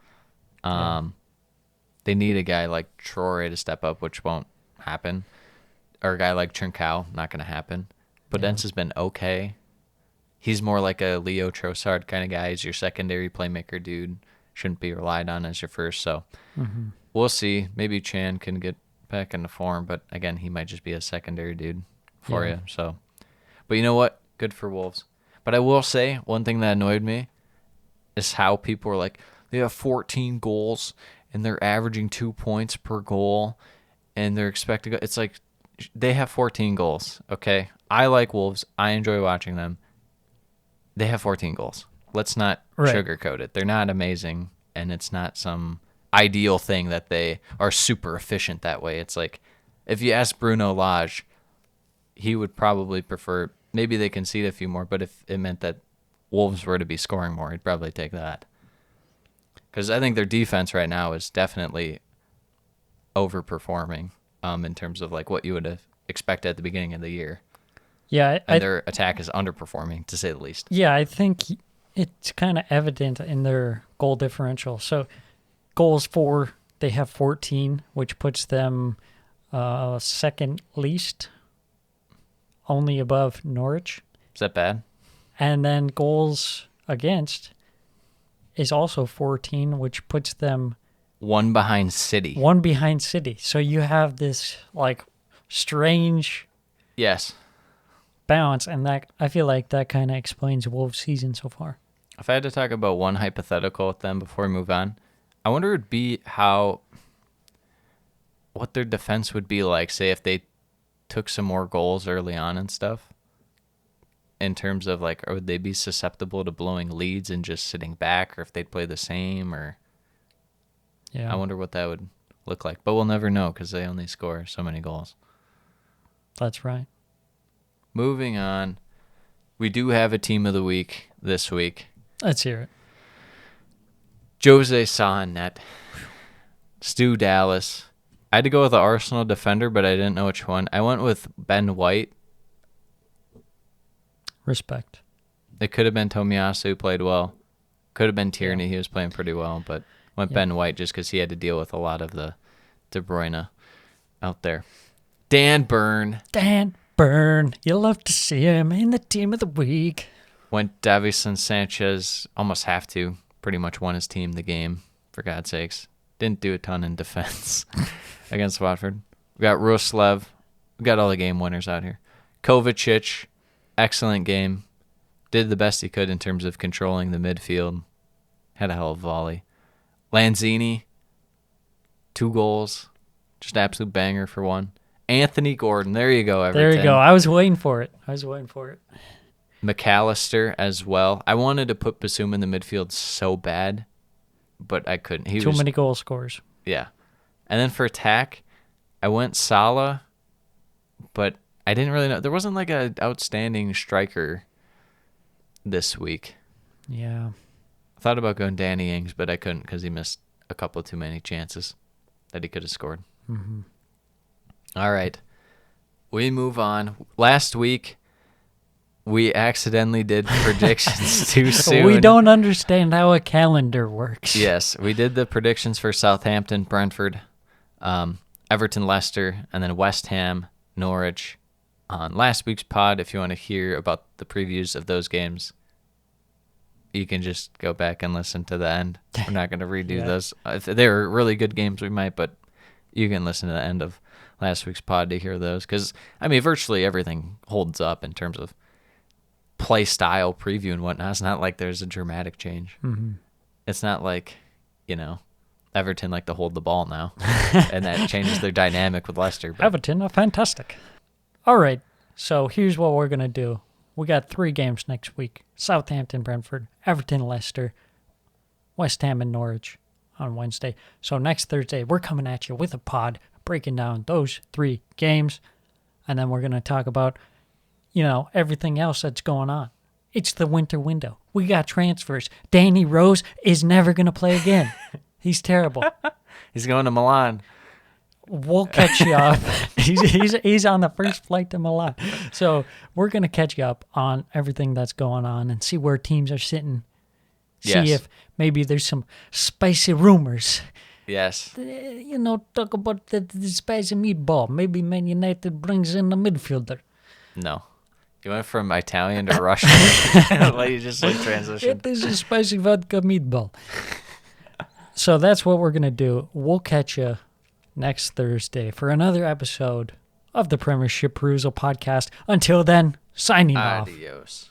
They need a guy like Traore to step up, which won't happen. Or a guy like Trincao, not going to happen. Podence has been okay. He's more like a Leo Trossard kind of guy. He's your secondary playmaker dude. Shouldn't be relied on as your first. So we'll see. Maybe Chan can get back into form, but again, he might just be a secondary dude for you. So, but you know what? Good for Wolves. But I will say one thing that annoyed me is how people were like, they have 14 goals and they're averaging 2 points per goal and they're expected to go. It's like they have 14 goals. Okay, I like Wolves. I enjoy watching them. They have 14 goals. Let's not sugarcoat it. They're not amazing, and it's not some ideal thing that they are super efficient that way. It's like if you ask Bruno Lage, he would probably prefer maybe they concede a few more, but if it meant that Wolves were to be scoring more, he'd probably take that. Because I think their defense right now is definitely overperforming in terms of like what you would have expected at the beginning of the year. Yeah, and their attack is underperforming, to say the least. Yeah, I think it's kind of evident in their goal differential. So goals for, they have 14, which puts them second least, only above Norwich. Is that bad? And then goals against is also 14, which puts them one behind City. One behind City. So you have this like strange balance, and that I feel like that kind of explains Wolves' season so far. If I had to talk about one hypothetical with them before we move on, I wonder it would be how what their defense would be like, say, if they took some more goals early on and stuff. In terms of, like, or would they be susceptible to blowing leads and just sitting back, or if they'd play the same, or... Yeah. I wonder what that would look like. But we'll never know because they only score so many goals. That's right. Moving on. We do have a team of the week this week. Let's hear it. Jose Sa in net. Stu Dallas. I had to go with the Arsenal defender, but I didn't know which one. I went with Ben White. Respect. It could have been Tomiyasu, who played well. Could have been Tierney. He was playing pretty well, but went Ben White just because he had to deal with a lot of the De Bruyne out there. Dan Burn. Dan Burn. You'll love to see him in the team of the week. Went Davison Sanchez. Almost have to. Pretty much won his team the game, for God's sakes. Didn't do a ton in defense against Watford. We got Ruslev. We got all the game winners out here. Kovacic. Excellent game. Did the best he could in terms of controlling the midfield. Had a hell of a volley. Lanzini, 2 goals. Just absolute banger for one. Anthony Gordon. There you go, Everton. There you go. I was waiting for it. McAllister as well. I wanted to put Basuma in the midfield so bad, but I couldn't. Too many goal scores. Yeah. And then for attack, I went Salah, but I didn't really know. There wasn't like an outstanding striker this week. Yeah. I thought about going Danny Ings, but I couldn't because he missed a couple too many chances that he could have scored. Mm-hmm. All right. We move on. Last week, we accidentally did predictions too soon. We don't understand how a calendar works. Yes, we did the predictions for Southampton, Brentford, Everton, Leicester, and then West Ham, Norwich. On last week's pod, if you want to hear about the previews of those games, you can just go back and listen to the end. We're not going to redo those. If they were really good games, we might, but you can listen to the end of last week's pod to hear those. Because, I mean, virtually everything holds up in terms of play style, preview, and whatnot. It's not like there's a dramatic change. Mm-hmm. It's not like, Everton like to hold the ball now, and that changes their dynamic with Leicester. But Everton are fantastic. All right, so here's what we're going to do. We got 3 games next week. Southampton, Brentford, Everton, Leicester, West Ham, and Norwich on Wednesday. So next Thursday, we're coming at you with a pod breaking down those 3 games. And then we're going to talk about, everything else that's going on. It's the winter window. We got transfers. Danny Rose is never going to play again. He's terrible. He's going to Milan. We'll catch you up. He's on the first flight to Milan. So we're going to catch you up on everything that's going on and see where teams are sitting. See if maybe there's some spicy rumors. Yes. Talk about the spicy meatball. Maybe Man United brings in a midfielder. No. You went from Italian to Russian. Like you just transition. It is a spicy vodka meatball. So that's what we're going to do. We'll catch you next Thursday for another episode of the Premiership Perusal podcast. Until then, signing off. Adios.